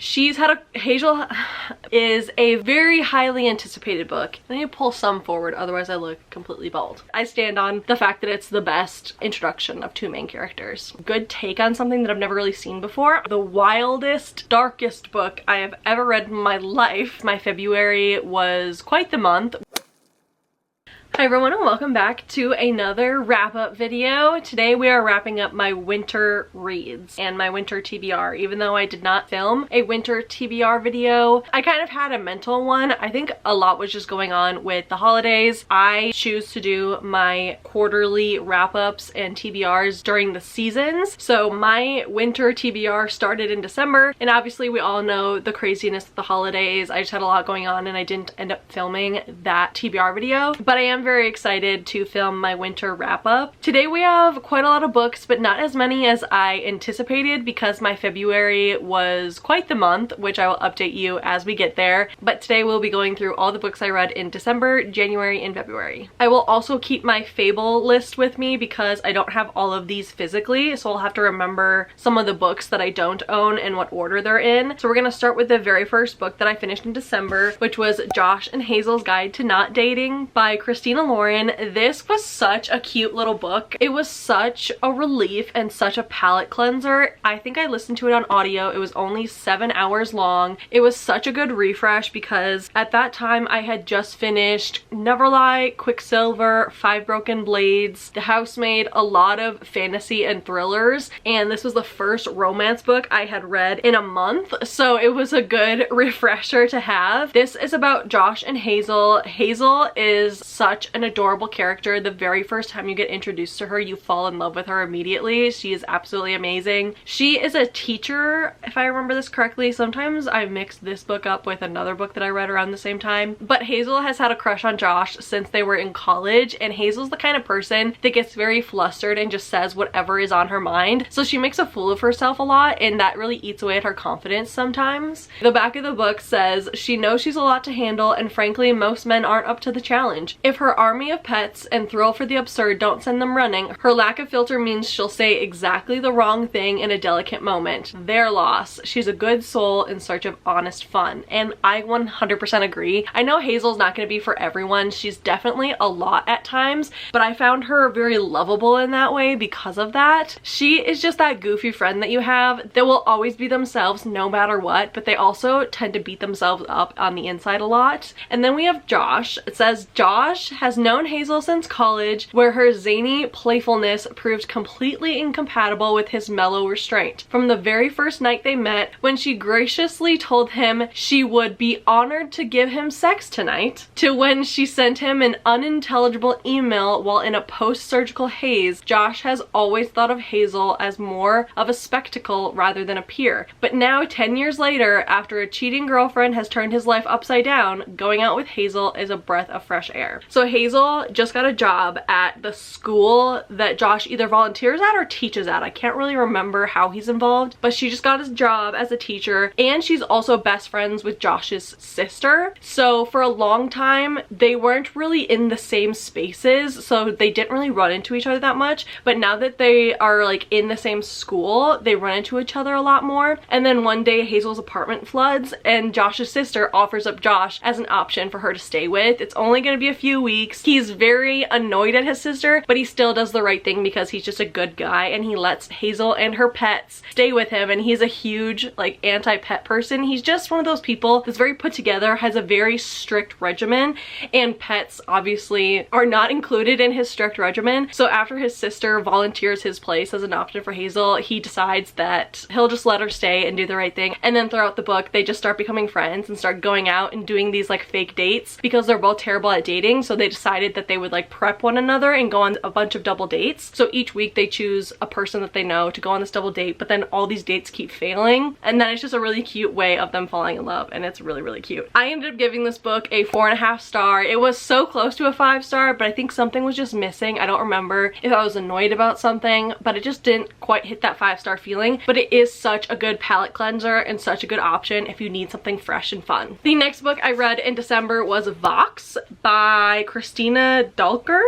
Hazel is a very highly anticipated book. I need to pull some forward, otherwise I look completely bald. I stand on the fact that it's the best introduction of two main characters. Good take on something that I've never really seen before. The wildest, darkest book I have ever read in my life. My February was quite the month. Hi everyone and welcome back to another wrap-up video. Today we are wrapping up my winter reads and my winter TBR. Even though I did not film a winter TBR video, I kind of had a mental one. I think a lot was just going on with the holidays. I choose to do my quarterly wrap-ups and TBRs during the seasons. So my winter TBR started in December, and obviously we all know the craziness of the holidays. I just had a lot going on and I didn't end up filming that TBR video, but I am very excited to film my winter wrap-up. Today we have quite a lot of books, but not as many as I anticipated because my February was quite the month, which I will update you as we get there. But today we'll be going through all the books I read in December, January, and February. I will also keep my fable list with me because I don't have all of these physically, so I'll have to remember some of the books that I don't own and what order they're in. So we're gonna start with the very first book that I finished in December, which was Josh and Hazel's Guide to Not Dating by Christina Lauren. This was such a cute little book. It was such a relief and such a palate cleanser. I think I listened to it on audio. It was only 7 hours long. It was such a good refresh because at that time I had just finished Neverlie, Quicksilver, Five Broken Blades, The Housemaid, a lot of fantasy and thrillers, and this was the first romance book I had read in a month, so it was a good refresher to have. This is about Josh and Hazel. Hazel is such an adorable character. The very first time you get introduced to her, you fall in love with her immediately. She is absolutely amazing. She is a teacher, if I remember this correctly. Sometimes I mixed this book up with another book that I read around the same time. But Hazel has had a crush on Josh since they were in college, and Hazel's the kind of person that gets very flustered and just says whatever is on her mind. So she makes a fool of herself a lot, and that really eats away at her confidence sometimes. The back of the book says, she knows she's a lot to handle, and frankly, most men aren't up to the challenge. If her army of pets and thrill for the absurd don't send them running, her lack of filter means she'll say exactly the wrong thing in a delicate moment. Their loss. She's a good soul in search of honest fun. And I 100% agree. I know Hazel's not going to be for everyone. She's definitely a lot at times, but I found her very lovable in that way because of that. She is just that goofy friend that you have that will always be themselves no matter what, but they also tend to beat themselves up on the inside a lot. And then we have Josh. It says, Josh has known Hazel since college, where her zany playfulness proved completely incompatible with his mellow restraint. From the very first night they met, when she graciously told him she would be honored to give him sex tonight, to when she sent him an unintelligible email while in a post-surgical haze, Josh has always thought of Hazel as more of a spectacle rather than a peer. But now, 10 years later, after a cheating girlfriend has turned his life upside down, going out with Hazel is a breath of fresh air. So Hazel just got a job at the school that Josh either volunteers at or teaches at. I can't really remember how he's involved, but she just got his job as a teacher, and she's also best friends with Josh's sister. So for a long time, they weren't really in the same spaces, so they didn't really run into each other that much, but now that they are like in the same school, they run into each other a lot more. And then one day Hazel's apartment floods, and Josh's sister offers up Josh as an option for her to stay with. It's only going to be a few weeks. He's very annoyed at his sister, but he still does the right thing because he's just a good guy, and he lets Hazel and her pets stay with him, and he's a huge like anti-pet person. He's just one of those people that's very put together, has a very strict regimen, and pets obviously are not included in his strict regimen. So after his sister volunteers his place as an option for Hazel, he decides that he'll just let her stay and do the right thing. And then throughout the book, they just start becoming friends and start going out and doing these like fake dates because they're both terrible at dating. So they decided that they would like prep one another and go on a bunch of double dates. So each week they choose a person that they know to go on this double date, but then all these dates keep failing, and then it's just a really cute way of them falling in love, and it's really, really cute. I ended up giving this book a 4.5 star. It was so close to a 5 star, but I think something was just missing. I don't remember if I was annoyed about something, but it just didn't quite hit that 5-star feeling. But it is such a good palette cleanser and such a good option if you need something fresh and fun. The next book I read in December was Vox by Christina Dulcher.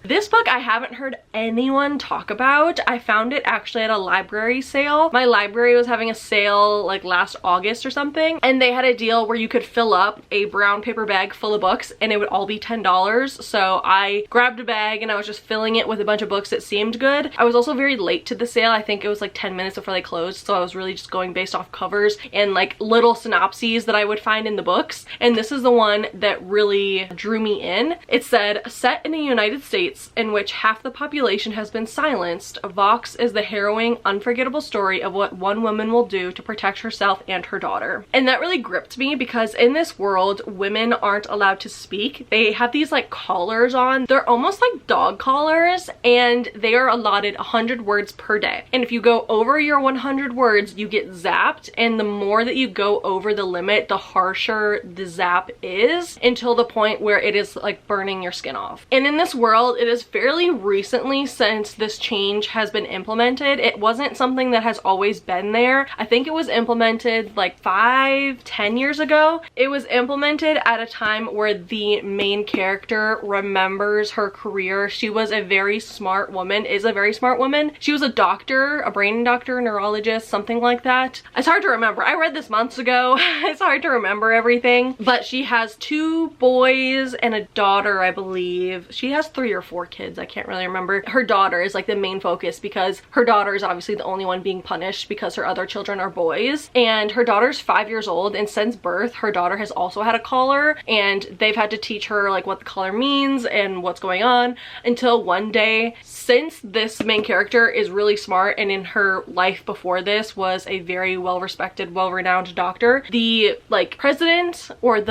This book I haven't heard anyone talk about. I found it actually at a library sale. My library was having a sale like last August or something, and they had a deal where you could fill up a brown paper bag full of books and it would all be $10. So I grabbed a bag and I was just filling it with a bunch of books that seemed good. I was also very late to the sale. I think it was like 10 minutes before they closed, so I was really just going based off covers and like little synopses that I would find in the books. And this is the one that really drew me in. It said, set in the United States in which half the population has been silenced, Vox is the harrowing, unforgettable story of what one woman will do to protect herself and her daughter. And that really gripped me because in this world, women aren't allowed to speak. They have these like collars on. They're almost like dog collars, and they are allotted 100 words per day. And if you go over your 100 words, you get zapped, and the more that you go over the limit, the harsher the zap is, until the point where it is like burning your skin off. And in this world, it is fairly recently since this change has been implemented. It wasn't something that has always been there. I think it was implemented like 5-10 years ago. It was implemented at a time where the main character remembers her career. She was a very smart woman, is a very smart woman. She was a doctor, a brain doctor, neurologist, something like that. It's hard to remember. I read this months ago. It's hard to remember everything. But she has 2 boys and a daughter, I believe. She has 3 or 4 kids. I can't really remember. Her daughter is like the main focus because her daughter is obviously the only one being punished because her other children are boys. And her daughter's 5 years old, and since birth, her daughter has also had a collar, and they've had to teach her like what the collar means and what's going on, until one day, since this main character is really smart and in her life before this was a very well-respected, well-renowned doctor, the like president or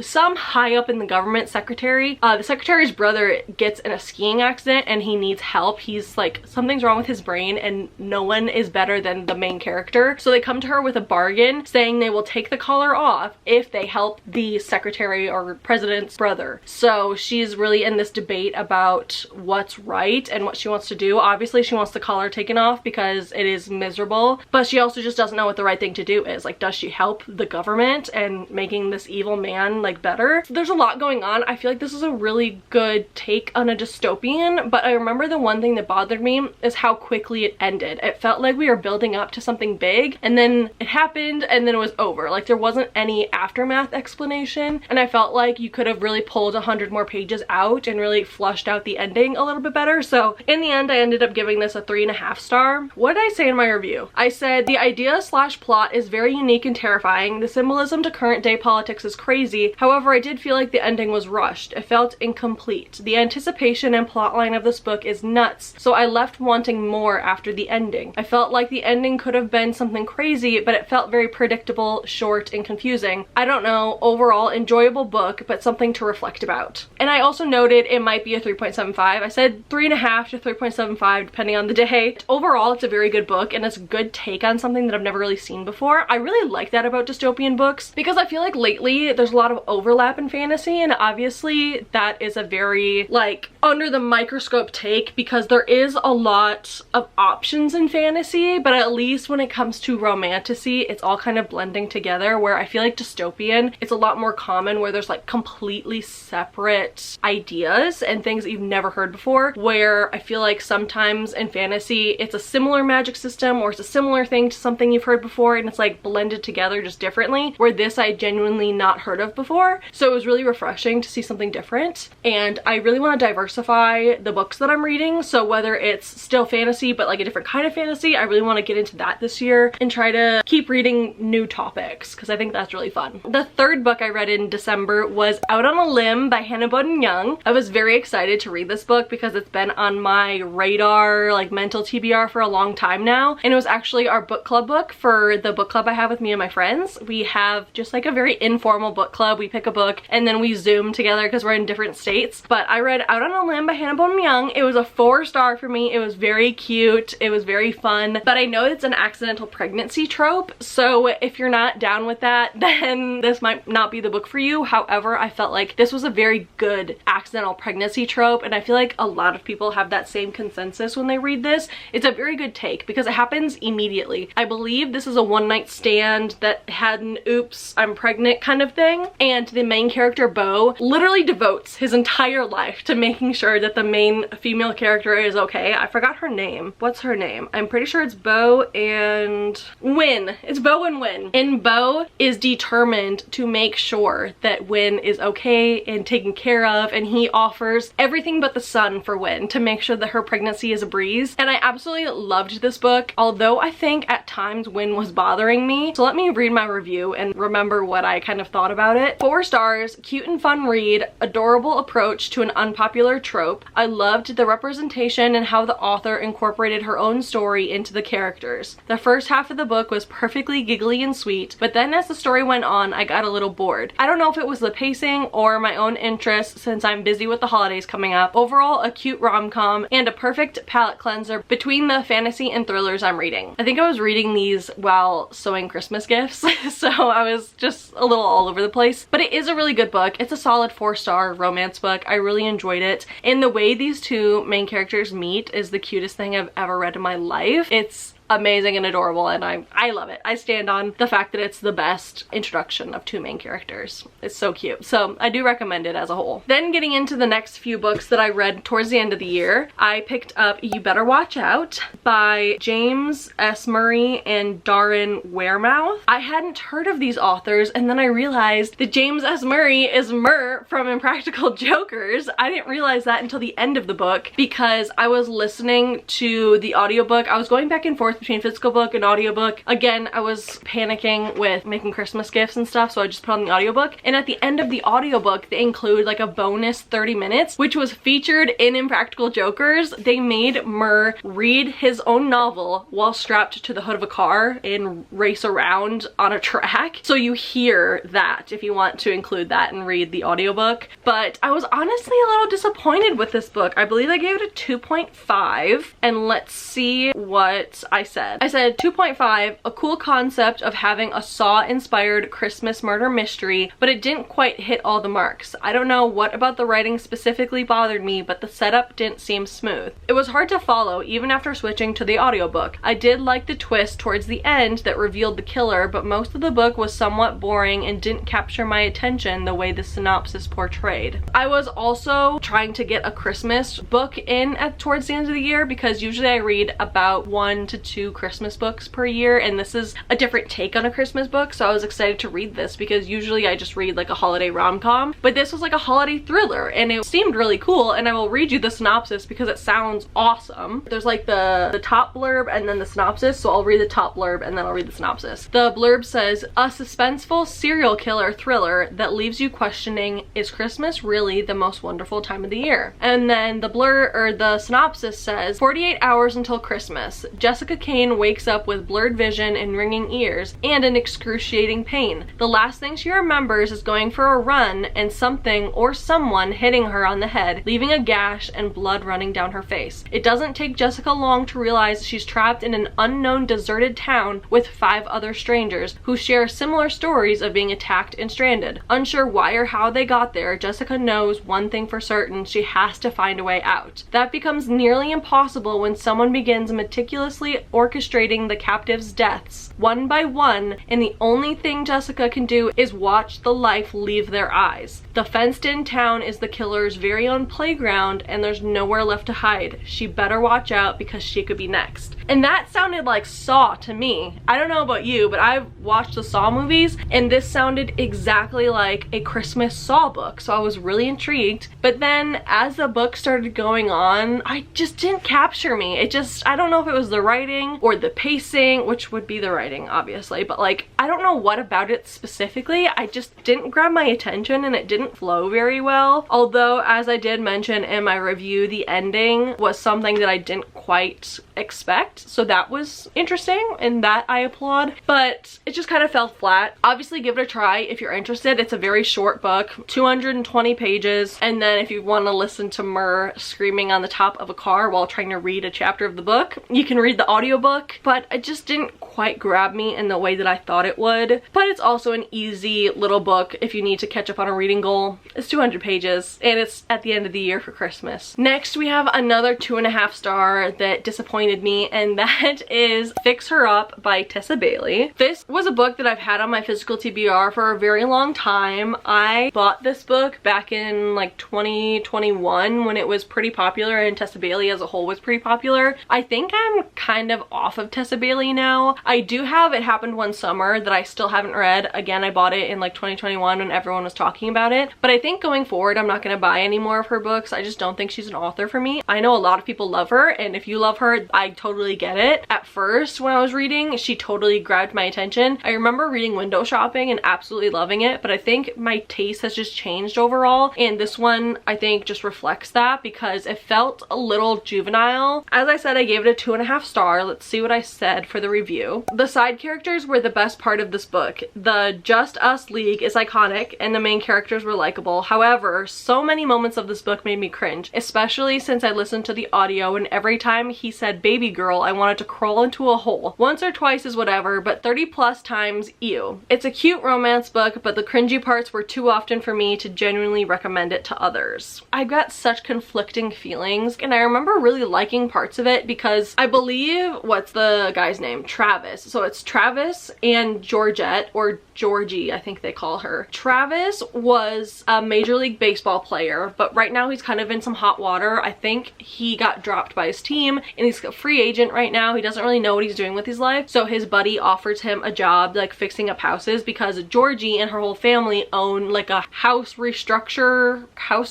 some high up in the government secretary, the secretary's brother gets in a skiing accident and he needs help. He's like, something's wrong with his brain and no one is better than the main character. So they come to her with a bargain saying they will take the collar off if they help the secretary or president's brother. So she's really in this debate about what's right and what she wants to do. Obviously she wants the collar taken off because it is miserable, but she also just doesn't know what the right thing to do is. Like, does she help the government and making this evil man like better? So there's a lot going on. I feel like this is a really good take on a dystopian, but I remember the one thing that bothered me is how quickly it ended. It felt like we were building up to something big and then it happened and then it was over. Like there wasn't any aftermath explanation, and I felt like you could have really pulled 100 more pages out and really flushed out the ending a little bit better. So in the end, I ended up giving this a 3.5 star. What did I say in my review? I said the idea / plot is very unique and terrifying. The symbolism to current day politics is crazy. However, I did feel like the ending was rushed. It felt incomplete. The anticipation and plotline of this book is nuts, so I left wanting more after the ending. I felt like the ending could have been something crazy, but it felt very predictable, short, and confusing. I don't know, overall enjoyable book, but something to reflect about. And I also noted it might be a 3.75. I said 3.5 to 3.75 depending on the day. Overall, it's a very good book and it's a good take on something that I've never really seen before. I really like that about dystopian books because I feel like lately there's a lot of overlap in fantasy, and obviously that is a very like under the microscope take because there is a lot of options in fantasy, but at least when it comes to romantasy, it's all kind of blending together, where I feel like dystopian, it's a lot more common where there's like completely separate ideas and things that you've never heard before, where I feel like sometimes in fantasy it's a similar magic system or it's a similar thing to something you've heard before and it's like blended together just differently, where this I genuinely not heard of before. So it was really refreshing to see something different, and I really want to diversify the books that I'm reading. So whether it's still fantasy but like a different kind of fantasy, I really want to get into that this year and try to keep reading new topics because I think that's really fun. The third book I read in December was Out on a Limb by Hannah Boden Young. I was very excited to read this book because it's been on my radar, like mental TBR, for a long time now, and it was actually our book club book for the book club I have with me and my friends. We have just like a very informal book club. We pick a book and then we Zoom together because we're in different states. But I read Out on a on a Limb by Hannah Bonham Young. It was a 4-star for me. It was very cute. It was very fun, but I know it's an accidental pregnancy trope, so if you're not down with that, then this might not be the book for you. However, I felt like this was a very good accidental pregnancy trope, and I feel like a lot of people have that same consensus when they read this. It's a very good take because it happens immediately. I believe this is a one-night stand that had an oops, I'm pregnant kind of thing, and the main character, Beau, literally devotes his entire life to making sure that the main female character is okay. I forgot her name. What's her name? I'm pretty sure it's Beau and Win. It's Beau and Win. And Beau is determined to make sure that Win is okay and taken care of, and he offers everything but the sun for Win to make sure that her pregnancy is a breeze. And I absolutely loved this book, although I think at times Win was bothering me. So let me read my review and remember what I kind of thought about it. 4 stars, cute and fun read, adorable approach to an unpopular trope. I loved the representation and how the author incorporated her own story into the characters. The first half of the book was perfectly giggly and sweet, but then as the story went on, I got a little bored. I don't know if it was the pacing or my own interest since I'm busy with the holidays coming up. Overall, a cute rom-com and a perfect palate cleanser between the fantasy and thrillers I'm reading. I think I was reading these while sewing Christmas gifts, so I was just a little all over the place. But it is a really good book. It's a solid 4-star romance book. I really enjoyed it. And the way these two main characters meet is the cutest thing I've ever read in my life. It's amazing and adorable, and I love it. I stand on the fact that it's the best introduction of 2 main characters. It's so cute. So I do recommend it as a whole. Then getting into the next few books that I read towards the end of the year, I picked up You Better Watch Out by James S. Murray and Darren Wearmouth. I hadn't heard of these authors, and then I realized that James S. Murray is Mur from Impractical Jokers. I didn't realize that until the end of the book because I was listening to the audiobook. I was going back and forth between physical book and audiobook. Again, I was panicking with making Christmas gifts and stuff, so I just put on the audiobook. And at the end of the audiobook, they include like a bonus 30 minutes, which was featured in Impractical Jokers. They made Mur read his own novel while strapped to the hood of a car and race around on a track. So you hear that if you want to include that and read the audiobook. But I was honestly a little disappointed with this book. I believe I gave it a 2.5, and let's see what I said. I said 2.5, a cool concept of having a Saw-inspired Christmas murder mystery, but it didn't quite hit all the marks. I don't know what about the writing specifically bothered me, but the setup didn't seem smooth. It was hard to follow even after switching to the audiobook. I did like the twist towards the end that revealed the killer, but most of the book was somewhat boring and didn't capture my attention the way the synopsis portrayed. I was also trying to get a Christmas book in towards the end of the year because usually I read about 1 to 2 Christmas books per year, and this is a different take on a Christmas book, so I was excited to read this because usually I just read like a holiday rom-com, but this was like a holiday thriller and it seemed really cool. And I will read you the synopsis because it sounds awesome. There's like the top blurb and then the synopsis, so I'll read the top blurb and then I'll read the synopsis. The blurb says, a suspenseful serial killer thriller that leaves you questioning, is Christmas really the most wonderful time of the year? And then the synopsis says, 48 hours until Christmas. Jessica Kane wakes up with blurred vision and ringing ears and an excruciating pain. The last thing she remembers is going for a run and something or someone hitting her on the head, leaving a gash and blood running down her face. It doesn't take Jessica long to realize she's trapped in an unknown deserted town with 5 other strangers who share similar stories of being attacked and stranded. Unsure why or how they got there, Jessica knows one thing for certain: she has to find a way out. That becomes nearly impossible when someone begins meticulously orchestrating the captives' deaths one by one, and the only thing Jessica can do is watch the life leave their eyes. The fenced-in town is the killer's very own playground, and there's nowhere left to hide. She better watch out because she could be next. And that sounded like Saw to me. I don't know about you, but I've watched the Saw movies, and this sounded exactly like a Christmas Saw book, so I was really intrigued. But then as the book started going on, I just didn't capture me. I don't know if it was the writing or the pacing, which would be the writing obviously, but like, I don't know what about it specifically. I just didn't grab my attention and it didn't flow very well. Although, as I did mention in my review, the ending was something that I didn't quite expect. that, so that was interesting and that I applaud, but it just kind of fell flat. Obviously give it a try if you're interested. It's a very short book, 220 pages, and then if you want to listen to Myrrh screaming on the top of a car while trying to read a chapter of the book, you can read the audiobook, but it just didn't quite grab me in the way that I thought it would. But it's also an easy little book if you need to catch up on a reading goal. It's 200 pages and it's at the end of the year for Christmas. Next we have another 2.5 star that disappointed me, and that is Fix Her Up by Tessa Bailey. This was a book that I've had on my physical TBR for a very long time. I bought this book back in like 2021 when it was pretty popular and Tessa Bailey as a whole was pretty popular. I think I'm kind of off of Tessa Bailey now. I do have It Happened One Summer that I still haven't read. Again, I bought it in like 2021 when everyone was talking about it. But I think going forward, I'm not going to buy any more of her books. I just don't think she's an author for me. I know a lot of people love her, and if you love her, I totally get it. At first, when I was reading, she totally grabbed my attention. I remember reading Window Shopping and absolutely loving it, but I think my taste has just changed overall, and this one I think just reflects that because it felt a little juvenile. As I said, I gave it a 2.5 star. Let's see what I said for the review. The side characters were the best part of this book. The Just Us League is iconic and the main characters were likable. However, so many moments of this book made me cringe, especially since I listened to the audio and every time he said baby girl, I wanted to crawl into a hole. Once or twice is whatever, but 30+ times, ew. It's a cute romance book, but the cringy parts were too often for me to genuinely recommend it to others. I got such conflicting feelings, and I remember really liking parts of it because I believe, what's the guy's name? Travis. So it's Travis and Georgette, or Georgie, I think they call her. Travis was a Major League Baseball player, but right now he's kind of in some hot water. I think he got dropped by his team and he's a free agent right now. He doesn't really know what he's doing with his life. So his buddy offers him a job like fixing up houses because Georgie and her whole family own like a house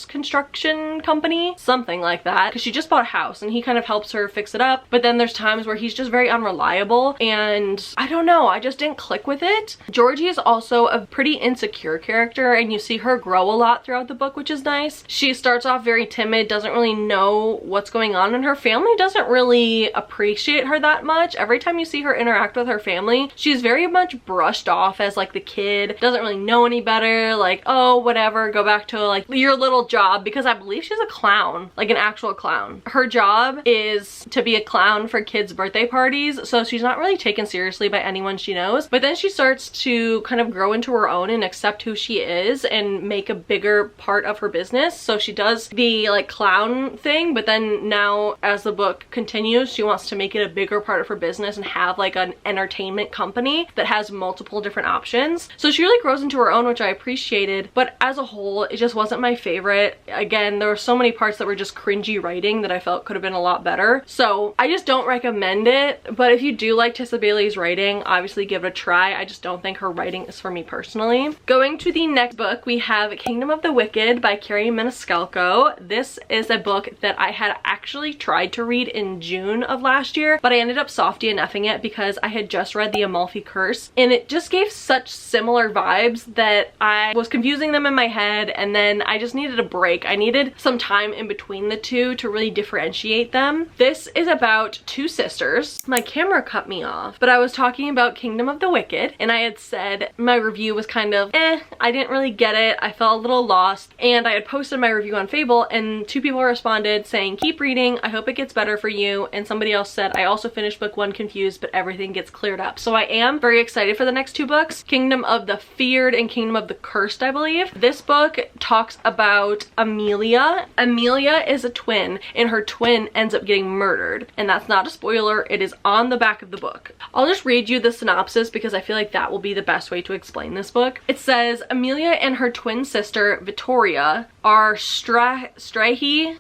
construction company, something like that, because she just bought a house and he kind of helps her fix it up. But then there's times where he's just very unreliable and I don't know, I just didn't click with it. Georgie is also a pretty insecure character and you see her grow a lot throughout the book, which is nice. She starts off very timid, doesn't really know what's going on, and her family doesn't really appreciate her that much. Every time you see her interact with her family, she's very much brushed off as like the kid, doesn't really know any better, like, oh, whatever, go back to like your little job, because I believe she's a clown, like an actual clown. Her job is to be a clown for kids' birthday parties, so she's not really taken seriously by anyone she knows. But then she starts to kind of grow into her own and accept who she is and make a bigger part of her business. So she does the like clown thing, but then now as the book continues, she wants to make it a bigger part of her business and have like an entertainment company that has multiple different options. So she really grows into her own, which I appreciated, but as a whole, it just wasn't my favorite. Again, there were so many parts that were just cringy writing that I felt could have been a lot better. So I just don't recommend it, but if you do like Tessa Bailey's writing, obviously give it a try. I just don't think her writing is for me personally. Going to the next book, we have Kingdom of the Wicked by Carrie Maniscalco. This is a book that I had actually tried to read in June of last year, but I ended up softy enoughing it because I had just read The Amalfi Curse and it just gave such similar vibes that I was confusing them in my head, and then I just needed a break. I needed some time in between the two to really differentiate them. This is about two sisters. My camera cut me off, but I was talking about Kingdom of the Wicked and I had said my review was kind of I didn't really get it. I felt a little lost, and I had posted my review on Fable and 2 people responded saying, keep reading, I hope it gets better for you, and somebody else said, I also finished book 1 confused, but everything gets cleared up. So I am very excited for the next 2 books, Kingdom of the Feared and Kingdom of the Cursed, I believe. This book talks about Amelia. Amelia is a twin and her twin ends up getting murdered, and that's not a spoiler, it is on the back of the book. I'll just read you the synopsis because I feel like that will be the best way to explain this book. It says, Amelia and her twin sister Vittoria are straggy.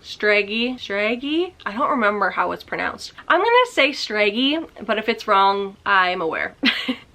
I don't remember how it's pronounced. I'm gonna say straggy, but if it's wrong, I'm aware.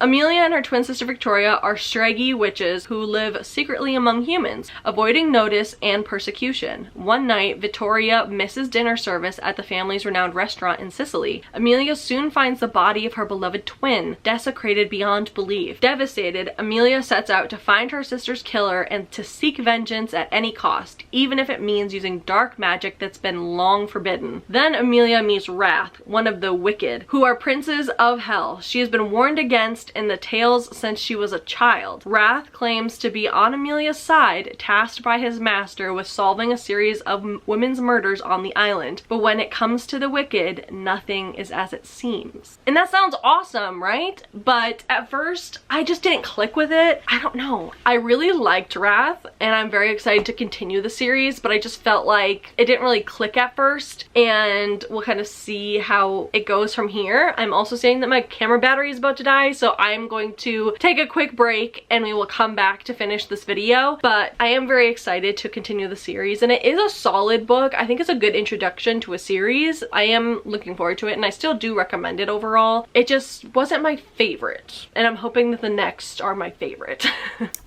Amelia and her twin sister Victoria are straggy witches who live secretly among humans, avoiding notice and persecution. One night, Vittoria misses dinner service at the family's renowned restaurant in Sicily. Amelia soon finds the body of her beloved twin, desecrated beyond belief. Devastated, Amelia sets out to find her sister's killer and to seek vengeance at any cost, even if it means using dark magic that's been long forbidden. Then Amelia meets Wrath, one one of the wicked, who are princes of hell. She has been warned against in the tales since she was a child. Wrath claims to be on Amelia's side, tasked by his master with solving a series of women's murders on the island. But when it comes to the wicked, nothing is as it seems. And that sounds awesome, right? But at first, I just didn't click with it. I don't know. I really liked Wrath, and I'm very excited to continue the series, but I just felt like it didn't really click at first, and we'll kind of see how it goes from here. I'm also saying that my camera battery is about to die, so I'm going to take a quick break and we will come back to finish this video. But I am very excited to continue the series, and it is a solid book. I think it's a good introduction to a series. I am looking forward to it, and I still do recommend it overall. It just wasn't my favorite, and I'm hoping that the next are my favorite.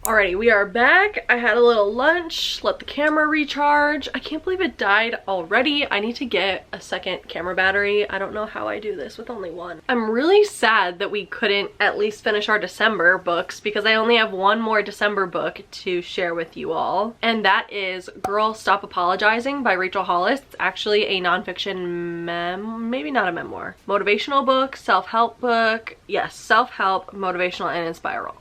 Alrighty, we are back. I had a little lunch, let the camera recharge. I can't believe it died already. I need to get a second camera battery. I don't know how I do this with only one. I'm really sad that we couldn't at least finish our December books, because I only have one more December book to share with you all, and that is Girl Stop Apologizing by Rachel Hollis. It's actually a nonfiction maybe not a memoir. Motivational book, self-help book. Yes, self-help, motivational, and inspirational.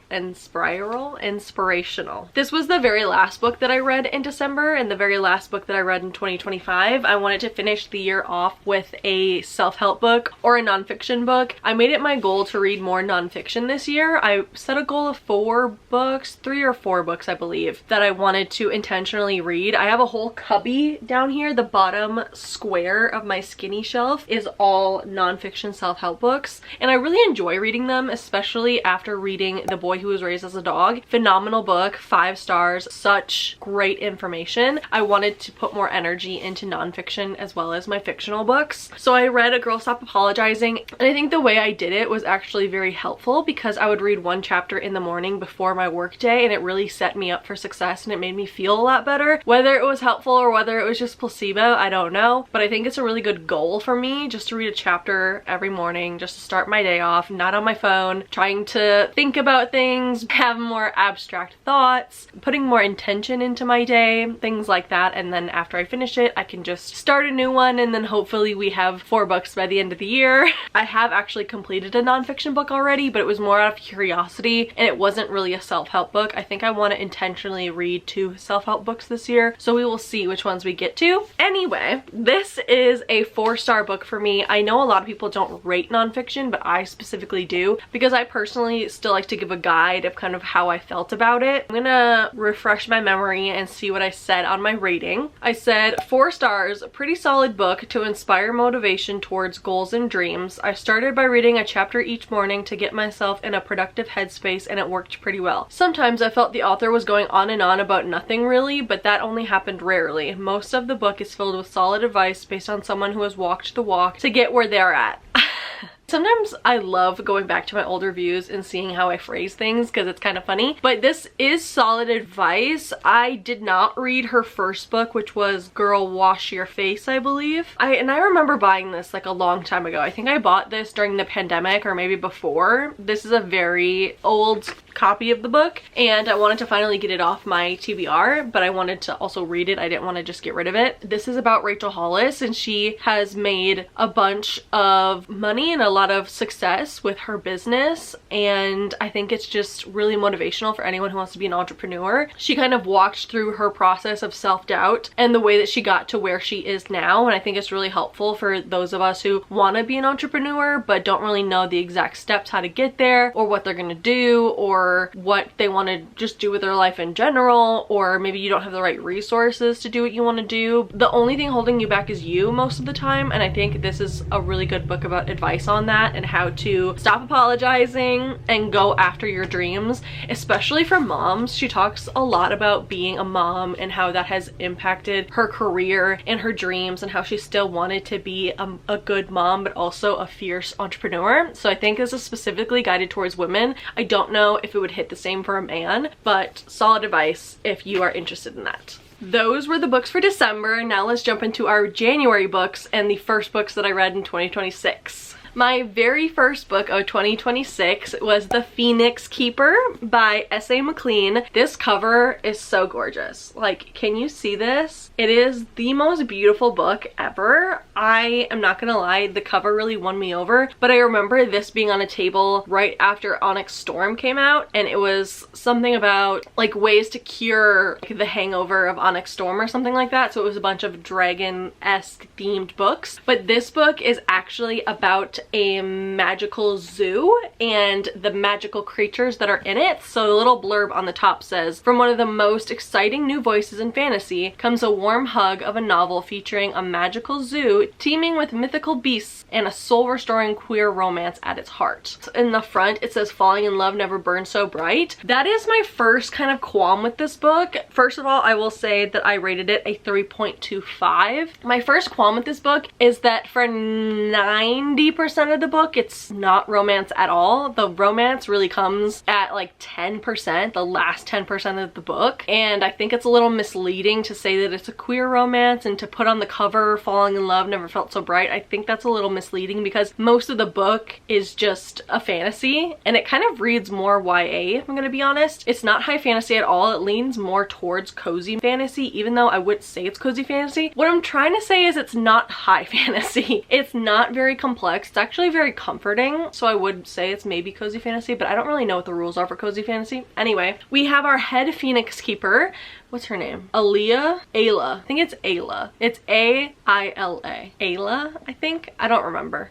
This was the very last book that I read in December, and the very last book that I read in 2025. I wanted to finish the year off with a self-help book or a nonfiction book. I made it my goal to read more nonfiction this year. I set a goal of 4 books, 3 or 4 books I believe, that I wanted to intentionally read. I have a whole cubby down here. The bottom square of my skinny shelf is all nonfiction self-help books, and I really enjoy reading them, especially after reading The Boy Who Was Raised as a Dog. Phenomenal book, 5 stars, such great information. I wanted to put more energy into nonfiction as well as my fictional books. So I read A Girl Stop Apologizing, and I think the way I did it was actually very helpful, because I would read one chapter in the morning before my work day, and it really set me up for success, and it made me feel a lot better. Whether it was helpful or whether it was just placebo, I don't know, but I think it's a really good goal for me just to read a chapter every morning, just to start my day off, not on my phone, trying to think about things, have more abstract thoughts, putting more intention into my day, things like that. And then after I finish it, I can just start a new one, and then hopefully we have 4 books by the end of the year. I have actually completed a nonfiction book already, but it was more out of curiosity, and it wasn't really a self-help book. I think I want to intentionally read 2 self-help books this year, so we will see which ones we get to. Anyway, this is a 4-star book for me. I know a lot of people don't rate nonfiction, but I specifically do, because I personally still like to give a guide of kind of how I felt about it. I'm gonna refresh my memory and see what I said on my rating. I said 4 stars, pretty solid book to inspire motivation towards goals and dreams. I started by reading a chapter each morning to get myself in a productive headspace, and it worked pretty well. Sometimes I felt the author was going on and on about nothing really, but that only happened rarely. Most of the book is filled with solid advice based on someone who has walked the walk to get where they're at. Sometimes I love going back to my old reviews and seeing how I phrase things, because it's kind of funny. But this is solid advice. I did not read her first book, which was Girl Wash Your Face, I believe. I remember buying this like a long time ago. I think I bought this during the pandemic or maybe before. This is a very old copy of the book, and I wanted to finally get it off my TBR, but I wanted to also read it. I didn't want to just get rid of it. This is about Rachel Hollis, and she has made a bunch of money and a lot of success with her business, and I think it's just really motivational for anyone who wants to be an entrepreneur. She kind of walked through her process of self-doubt and the way that she got to where she is now, and I think it's really helpful for those of us who want to be an entrepreneur but don't really know the exact steps how to get there, or what they're gonna do, or what they want to just do with their life in general, or maybe you don't have the right resources to do what you want to do. The only thing holding you back is you most of the time, and I think this is a really good book about advice on that and how to stop apologizing and go after your dreams, especially for moms. She talks a lot about being a mom and how that has impacted her career and her dreams, and how she still wanted to be a good mom but also a fierce entrepreneur. So I think this is specifically guided towards women. I don't know if it would hit the same for a man, but solid advice if you are interested in that. Those were the books for December. Now let's jump into our January books and the first books that I read in 2026. My very first book of 2026 was The Phoenix Keeper by S.A. McLean. This cover is so gorgeous. Like, can you see this? It is the most beautiful book ever. I am not gonna lie, the cover really won me over, but I remember this being on a table right after Onyx Storm came out, and it was something about like ways to cure like, the hangover of Onyx Storm or something like that. So it was a bunch of dragon-esque themed books, but this book is actually about a magical zoo and the magical creatures that are in it. So the little blurb on the top says, from one of the most exciting new voices in fantasy comes a warm hug of a novel featuring a magical zoo teeming with mythical beasts and a soul-restoring queer romance at its heart. So in the front it says, falling in love never burned so bright. That is my first kind of qualm with this book. First of all, I will say that I rated it a 3.25. My first qualm with this book is that for 90% of the book, it's not romance at all. The romance really comes at like 10%, the last 10% of the book. And I think it's a little misleading to say that it's a queer romance and to put on the cover, falling in love never felt so bright. I think that's a little misleading because most of the book is just a fantasy and it kind of reads more YA, if I'm gonna be honest. It's not high fantasy at all. It leans more towards cozy fantasy, even though I wouldn't say it's cozy fantasy. What I'm trying to say is it's not high fantasy. It's not very complex. It's actually very comforting. So I would say it's maybe cozy fantasy, but I don't really know what the rules are for cozy fantasy. Anyway, we have our head Phoenix Keeper. What's her name? Ayla. I think it's Ayla. It's A-I-L-A. Ayla, I think? I don't remember.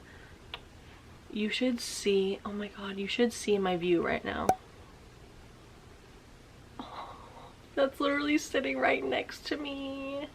You should see, oh my god, you should see my view right now. Oh, that's literally sitting right next to me.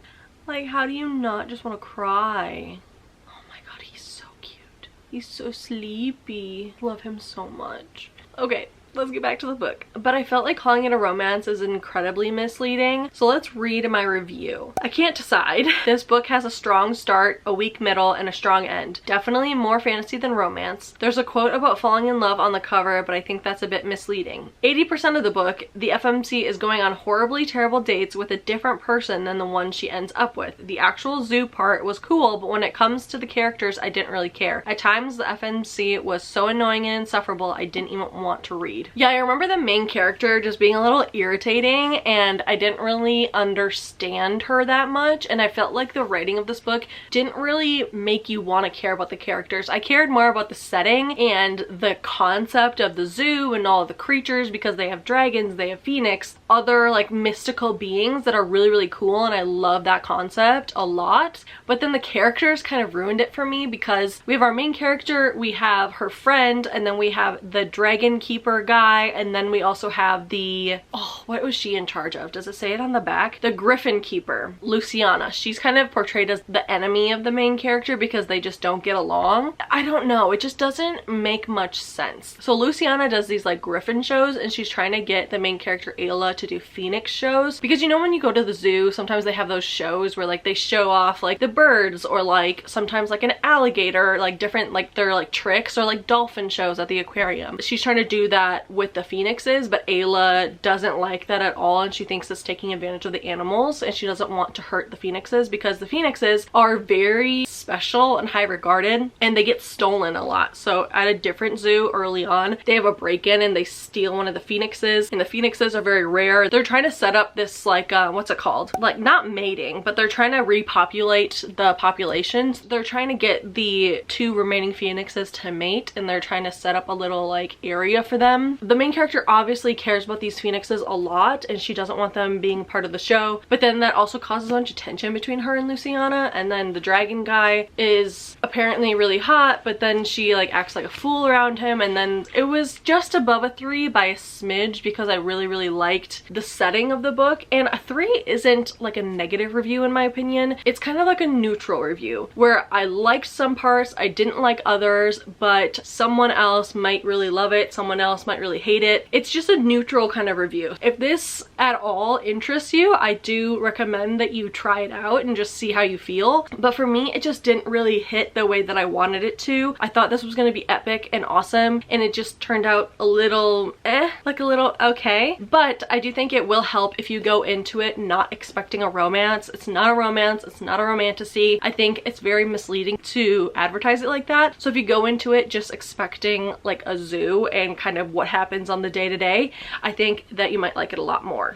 Like, how do you not just want to cry? Oh my god, he's so cute. He's so sleepy. Love him so much. Okay, let's get back to the book. But I felt like calling it a romance is incredibly misleading, so let's read my review. I can't decide. This book has a strong start, a weak middle, and a strong end. Definitely more fantasy than romance. There's a quote about falling in love on the cover, but I think that's a bit misleading. 80% of the book, the FMC is going on horribly terrible dates with a different person than the one she ends up with. The actual zoo part was cool, but when it comes to the characters, I didn't really care. At times, the FMC was so annoying and insufferable, I didn't even want to read. Yeah, I remember the main character just being a little irritating and I didn't really understand her that much, and I felt like the writing of this book didn't really make you want to care about the characters. I cared more about the setting and the concept of the zoo and all of the creatures because they have dragons, they have phoenix, other like mystical beings that are really, really cool, and I love that concept a lot. But then the characters kind of ruined it for me because we have our main character, we have her friend, and then we have the dragon keeper guy, and then we also have the, oh, what was she in charge of? Does it say it on the back? The griffin keeper, Luciana. She's kind of portrayed as the enemy of the main character because they just don't get along. I don't know, it just doesn't make much sense. So Luciana does these like griffin shows and she's trying to get the main character Ayla to do phoenix shows, because you know when you go to the zoo, sometimes they have those shows where like they show off like the birds or like sometimes like an alligator, like different like they're like tricks, or like dolphin shows at the aquarium. She's trying to do that with the phoenixes, but Ayla doesn't like that at all, and she thinks it's taking advantage of the animals, and she doesn't want to hurt the phoenixes because the phoenixes are very special and high regarded and they get stolen a lot. So at a different zoo early on, they have a break-in and they steal one of the phoenixes, and the phoenixes are very rare. They're trying to set up this like what's it called, like not mating, but they're trying to repopulate the populations. They're trying to get the 2 remaining phoenixes to mate, and they're trying to set up a little like area for them. The main character obviously cares about these phoenixes a lot and she doesn't want them being part of the show, but then that also causes a bunch of tension between her and Luciana. And then the dragon guy is apparently really hot, but then she like acts like a fool around him, and then it was just above a 3 by a smidge because I really, really liked the setting of the book. And a 3 isn't like a negative review in my opinion. It's kind of like a neutral review where I liked some parts, I didn't like others, but someone else might really love it, someone else might really hate it. It's just a neutral kind of review. If this at all interests you, I do recommend that you try it out and just see how you feel. But for me, it just didn't really hit the way that I wanted it to. I thought this was going to be epic and awesome, and it just turned out a little like a little okay. But I do think it will help if you go into it not expecting a romance. It's not a romance, it's not a romantasy. I think it's very misleading to advertise it like that. So if you go into it just expecting like a zoo and kind of what happens on the day-to-day, I think that you might like it a lot more.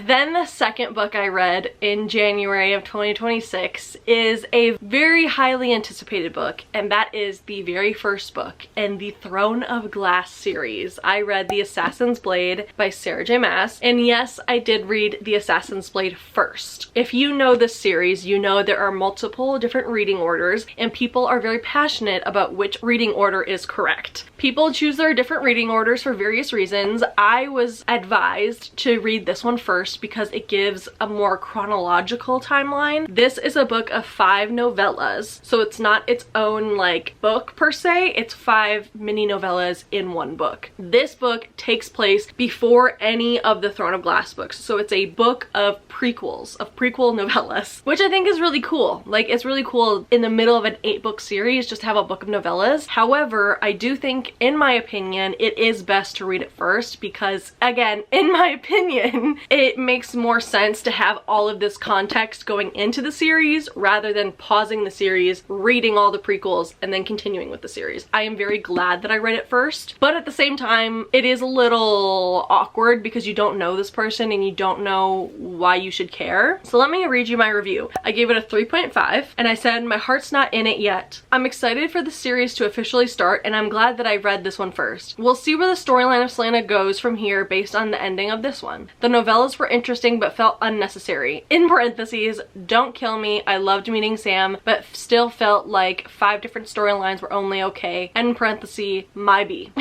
Then the second book I read in January of 2026 is a very highly anticipated book, and that is the very first book in the Throne of Glass series. I read The Assassin's Blade by Sarah J. Maas, and yes, I did read The Assassin's Blade first. If you know this series, you know there are multiple different reading orders, and people are very passionate about which reading order is correct. People choose their different reading orders for various reasons. I was advised to read this one first because it gives a more chronological timeline. This is a book of 5 novellas, so it's not its own like book per se, it's 5 mini novellas in one book. This book takes place before any of the Throne of Glass books, so it's a book of prequels, of prequel novellas, which I think is really cool. Like, it's really cool in the middle of an 8-book series just to have a book of novellas. However, I do think, in my opinion, it is best to read it first because, again, in my opinion, it makes more sense to have all of this context going into the series rather than pausing the series, reading all the prequels, and then continuing with the series. I am very glad that I read it first, but at the same time, it is a little awkward because you don't know this person and you don't know why you should care. So let me read you my review. I gave it a 3.5, and I said, my heart's not in it yet. I'm excited for the series to officially start, and I'm glad that I read this one first. We'll see where the storyline of Selena goes from here based on the ending of this one. The novellas were interesting but felt unnecessary. In parentheses, don't kill me, I loved meeting Sam, but still felt like 5 different storylines were only okay. End parenthesis, my B.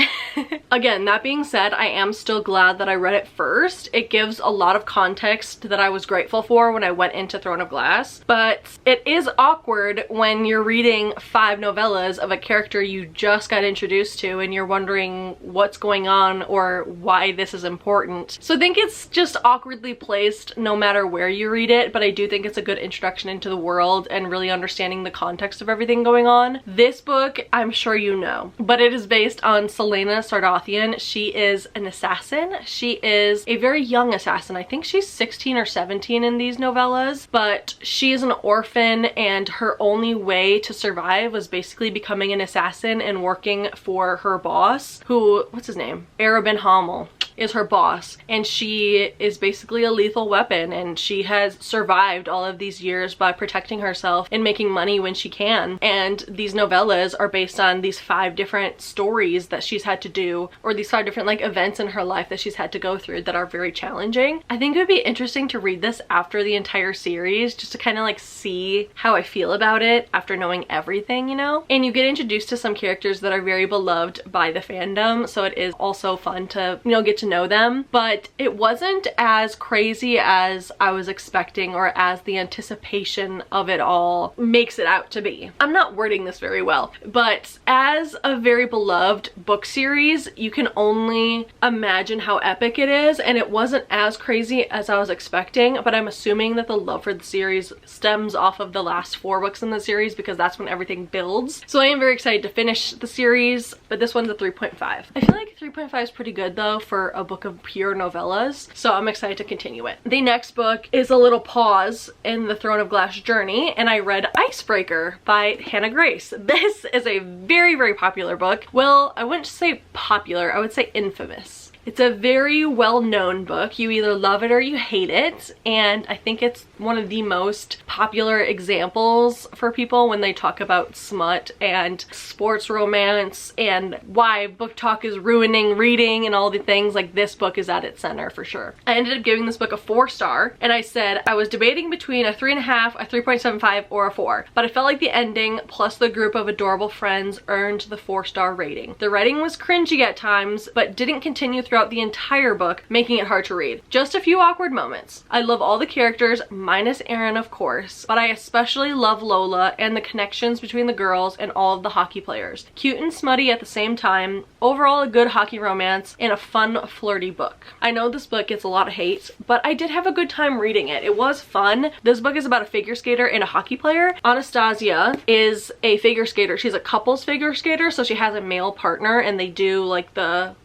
Again, that being said, I am still glad that I read it first. It gives a lot of context that I was grateful for when I went into Throne of Glass, but it is awkward when you're reading 5 novellas of a character you just got introduced to and you're wondering what's going on or why this is important. So I think it's just awkwardly placed no matter where you read it, but I do think it's a good introduction into the world and really understanding the context of everything going on. This book, I'm sure you know, but it is based on Selena Sardathian. She is an assassin. She is a very young assassin. I think she's 16 or 17 in these novellas, but she is an orphan and her only way to survive was basically becoming an assassin and working for her boss, who, what's his name? Arabin Hamel is her boss, and she is basically a lethal weapon, and she has survived all of these years by protecting herself and making money when she can. And these novellas are based on these 5 different stories that she's had to do, or these 5 different like events in her life that she's had to go through that are very challenging. I think it would be interesting to read this after the entire series just to kind of like see how I feel about it after knowing everything, you know? And you get introduced to some characters that are very beloved by the fandom, so it is also fun to, you know, get to know them. But it wasn't as crazy as I was expecting or as the anticipation of it all makes it out to be. I'm not wording this very well, but as a very beloved book series, you can only imagine how epic it is, and it wasn't as crazy as I was expecting, but I'm assuming that the love for the series stems off of the last 4 books in the series because that's when everything builds. So I am very excited to finish the series, but this one's a 3.5. I feel like 3.5 is pretty good though for a book of pure novellas, so I'm excited to continue it. The next book is a little pause in the Throne of Glass journey, and I read Icebreaker by Hannah Grace. This is a very, very popular book. Well, I wouldn't say popular, I would say infamous. It's a very well-known book. You either love it or you hate it, and I think it's one of the most popular examples for people when they talk about smut and sports romance and why book talk is ruining reading and all the things. Like, this book is at its center for sure. I ended up giving this book a 4-star, and I said I was debating between a 3.5, a 3.75, or a 4, but I felt like the ending plus the group of adorable friends earned the 4-star rating. The writing was cringy at times, but didn't continue throughout throughout the entire book, making it hard to read. Just a few awkward moments. I love all the characters, minus Aaron of course, but I especially love Lola and the connections between the girls and all of the hockey players. Cute and smutty at the same time. Overall, a good hockey romance and a fun, flirty book. I know this book gets a lot of hate, but I did have a good time reading it. It was fun. This book is about a figure skater and a hockey player. Anastasia is a figure skater. She's a couples figure skater, so she has a male partner and they do like the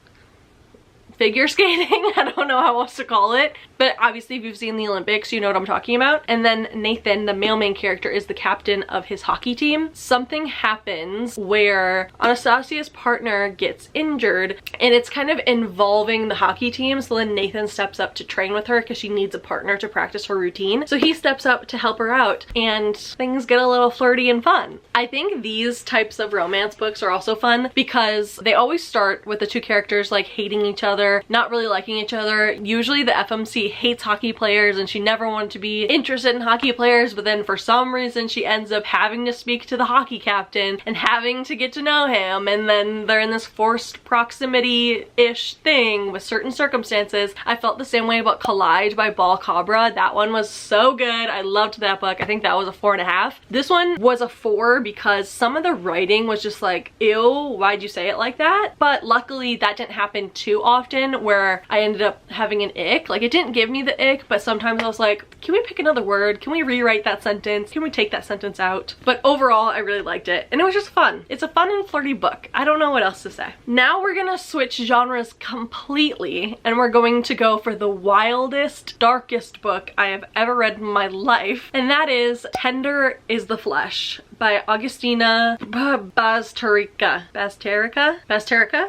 figure skating. I don't know how else to call it, but obviously if you've seen the Olympics, you know what I'm talking about. And then Nathan, the male main character, is the captain of his hockey team. Something happens where Anastasia's partner gets injured and it's kind of involving the hockey team, so then Nathan steps up to train with her because she needs a partner to practice her routine. So he steps up to help her out and things get a little flirty and fun. I think these types of romance books are also fun because they always start with the two characters like hating each other, not really liking each other. Usually the FMC hates hockey players and she never wanted to be interested in hockey players, but then for some reason she ends up having to speak to the hockey captain and having to get to know him, and then they're in this forced proximity-ish thing with certain circumstances. I felt the same way about Collide by Ball Cabra. That one was so good. I loved that book. I think that was a 4.5. This one was a 4 because some of the writing was just like, ew, why'd you say it like that? But luckily that didn't happen too often where I ended up having an ick. Like, it didn't give me the ick, but sometimes I was like, can we pick another word? Can we rewrite that sentence? Can we take that sentence out? But overall, I really liked it and it was just fun. It's a fun and flirty book. I don't know what else to say. Now we're gonna switch genres completely and we're going to go for the wildest, darkest book I have ever read in my life, and that is Tender is the Flesh by Augustina Bazterrica,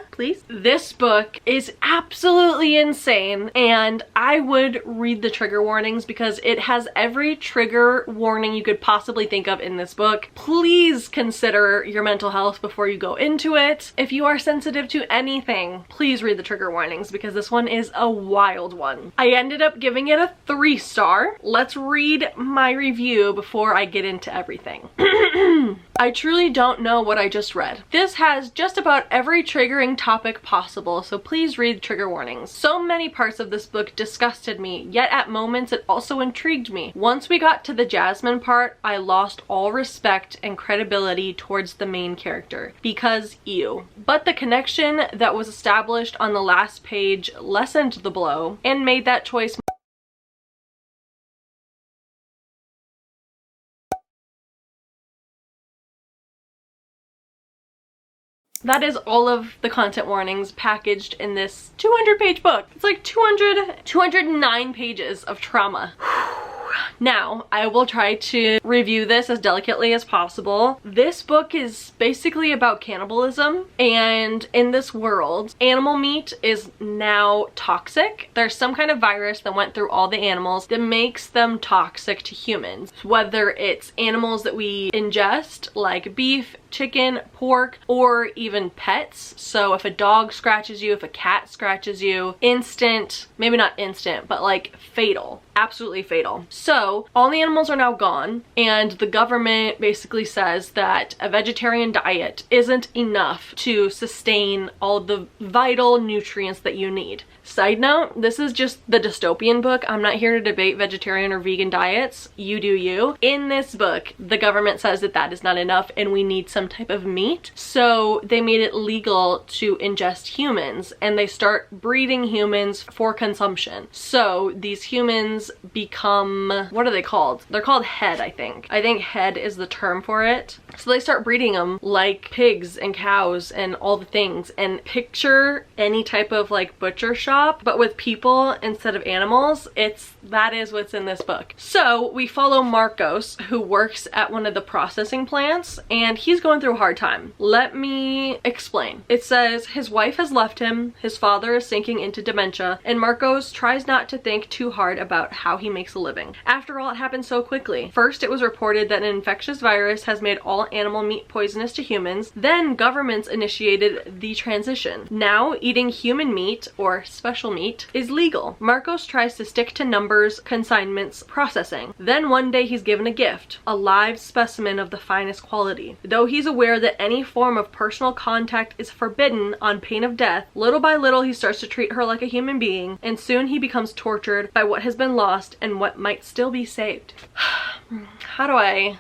please. This book is absolutely insane and I would read the trigger warnings because it has every trigger warning you could possibly think of in this book. Please consider your mental health before you go into it. If you are sensitive to anything, please read the trigger warnings because this one is a wild one. I ended up giving it a 3-star. Let's read my review before I get into everything. I truly don't know what I just read. This has just about every triggering topic possible, so please read trigger warnings. So many parts of this book disgusted me, yet at moments it also intrigued me. Once we got to the Jasmine part, I lost all respect and credibility towards the main character, because ew. But the connection that was established on the last page lessened the blow and made that choice That is all of the content warnings packaged in this 200-page book. It's like 209 pages of trauma. Now, I will try to review this as delicately as possible. This book is basically about cannibalism, and in this world, animal meat is now toxic. There's some kind of virus that went through all the animals that makes them toxic to humans. Whether it's animals that we ingest, like beef, chicken, pork, or even pets. So if a dog scratches you, if a cat scratches you, instant, maybe not instant, but like fatal. Absolutely fatal. So all the animals are now gone, and the government basically says that a vegetarian diet isn't enough to sustain all the vital nutrients that you need. Side note, this is just the dystopian book. I'm not here to debate vegetarian or vegan diets. You do you. In this book, the government says that that is not enough and we need some type of meat. So they made it legal to ingest humans, and they start breeding humans for consumption. So these humans become, what are they called? They're called head, I think. I think head is the term for it. So they start breeding them like pigs and cows and all the things, and picture any type of like butcher shop, but with people instead of animals. That is what's in this book. So we follow Marcos, who works at one of the processing plants, and he's going through a hard time. Let me explain. It says his wife has left him, his father is sinking into dementia, and Marcos tries not to think too hard about how he makes a living. After all, it happened so quickly. First, it was reported that an infectious virus has made all call animal meat poisonous to humans, then governments initiated the transition. Now, eating human meat, or special meat, is legal. Marcos tries to stick to numbers, consignments, processing. Then one day he's given a gift, a live specimen of the finest quality. Though he's aware that any form of personal contact is forbidden on pain of death, little by little he starts to treat her like a human being, and soon he becomes tortured by what has been lost and what might still be saved. How do I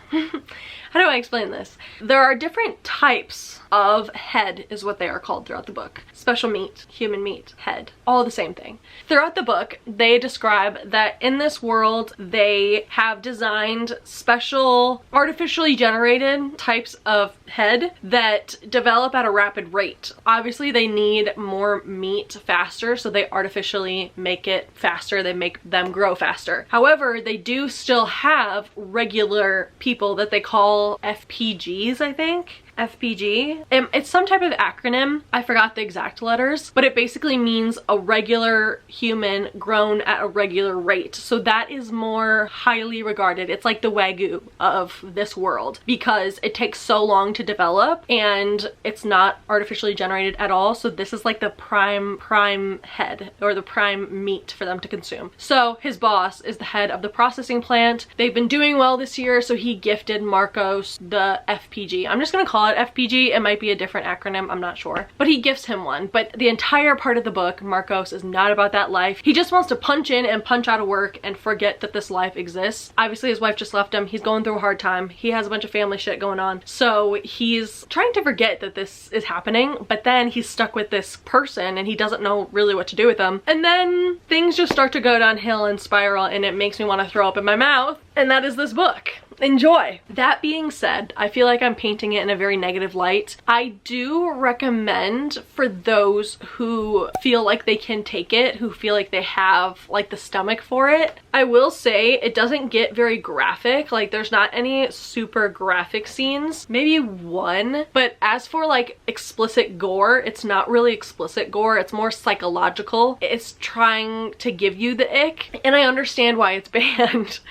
explain this? There are different types of head, is what they are called throughout the book. Special meat, human meat, head, all the same thing. Throughout the book, they describe that in this world, they have designed special artificially generated types of head that develop at a rapid rate. Obviously, they need more meat faster, so they artificially make it faster. They make them grow faster. However, they do still have regular people that they call FPGs, I think. FPG. It's some type of acronym. I forgot the exact letters, but it basically means a regular human grown at a regular rate. So that is more highly regarded. It's like the Wagyu of this world because it takes so long to develop and it's not artificially generated at all. So this is like the prime head or the prime meat for them to consume. So his boss is the head of the processing plant. They've been doing well this year, so he gifted Marcos the FPG. I'm just gonna call it FPG. It might be a different acronym, I'm not sure. But he gifts him one. But the entire part of the book, Marcos is not about that life. He just wants to punch in and punch out of work and forget that this life exists. Obviously, his wife just left him. He's going through a hard time. He has a bunch of family shit going on. So he's trying to forget that this is happening, but then he's stuck with this person and he doesn't know really what to do with them. And then things just start to go downhill and spiral, and it makes me want to throw up in my mouth. And that is this book. Enjoy. That being said, I feel like I'm painting it in a very negative light. I do recommend for those who feel like they can take it, who feel like they have like the stomach for it. I will say it doesn't get very graphic. Like there's not any super graphic scenes, maybe one, but as for like explicit gore, it's not really explicit gore. It's more psychological. It's trying to give you the ick, and I understand why it's banned,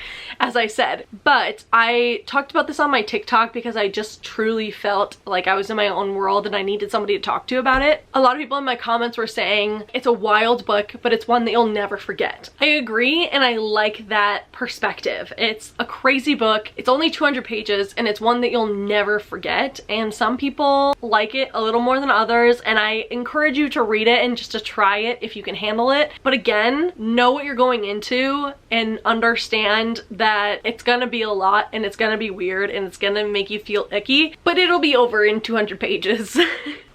as I said, but I talked about this on my TikTok because I just truly felt like I was in my own world and I needed somebody to talk to about it. A lot of people in my comments were saying it's a wild book, but it's one that you'll never forget. I agree, and I like that perspective. It's a crazy book. It's only 200 pages and it's one that you'll never forget, and some people like it a little more than others, and I encourage you to read it and just to try it if you can handle it. But again, know what you're going into and understand that it's gonna be a lot and it's gonna be weird and it's gonna make you feel icky, but it'll be over in 200 pages.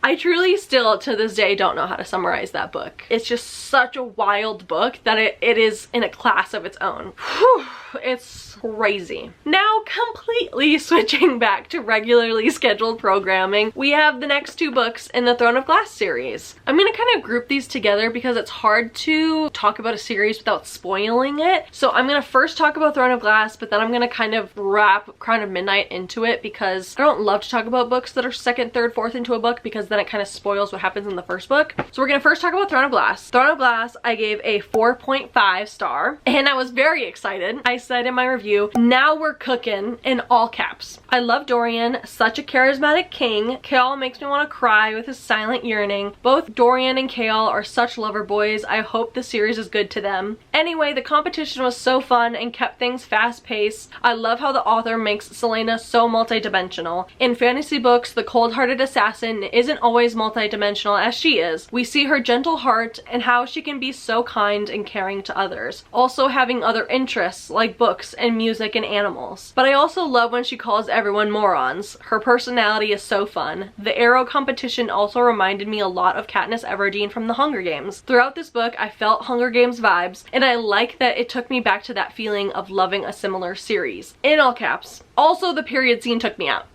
I truly still to this day don't know how to summarize that book. It's just such a wild book that it is in a class of its own. Whew, it's crazy. Now, completely switching back to regularly scheduled programming, we have the next two books in the Throne of Glass series. I'm gonna kind of group these together because it's hard to talk about a series without spoiling it. So I'm gonna first talk about Throne of Glass, but then I'm gonna kind of wrap Crown of Midnight into it because I don't love to talk about books that are second, third, fourth into a book because then it kind of spoils what happens in the first book. So we're gonna first talk about Throne of Glass. Throne of Glass, I gave a 4.5 star, and I was very excited. I said in my review, now we're cooking, in all caps. I love Dorian, such a charismatic king. Chaol makes me want to cry with his silent yearning. Both Dorian and Chaol are such lover boys. I hope the series is good to them. Anyway, the competition was so fun and kept things fast paced. I love how the author makes Celaena so multidimensional. In fantasy books, the cold-hearted assassin isn't always multidimensional as she is. We see her gentle heart and how she can be so kind and caring to others. Also having other interests like books and music and animals. But I also love when she calls everyone morons. Her personality is so fun. The arrow competition also reminded me a lot of Katniss Everdeen from the Hunger Games. Throughout this book, I felt Hunger Games vibes, and I like that it took me back to that feeling of loving a similar series. In all caps. Also, the period scene took me out.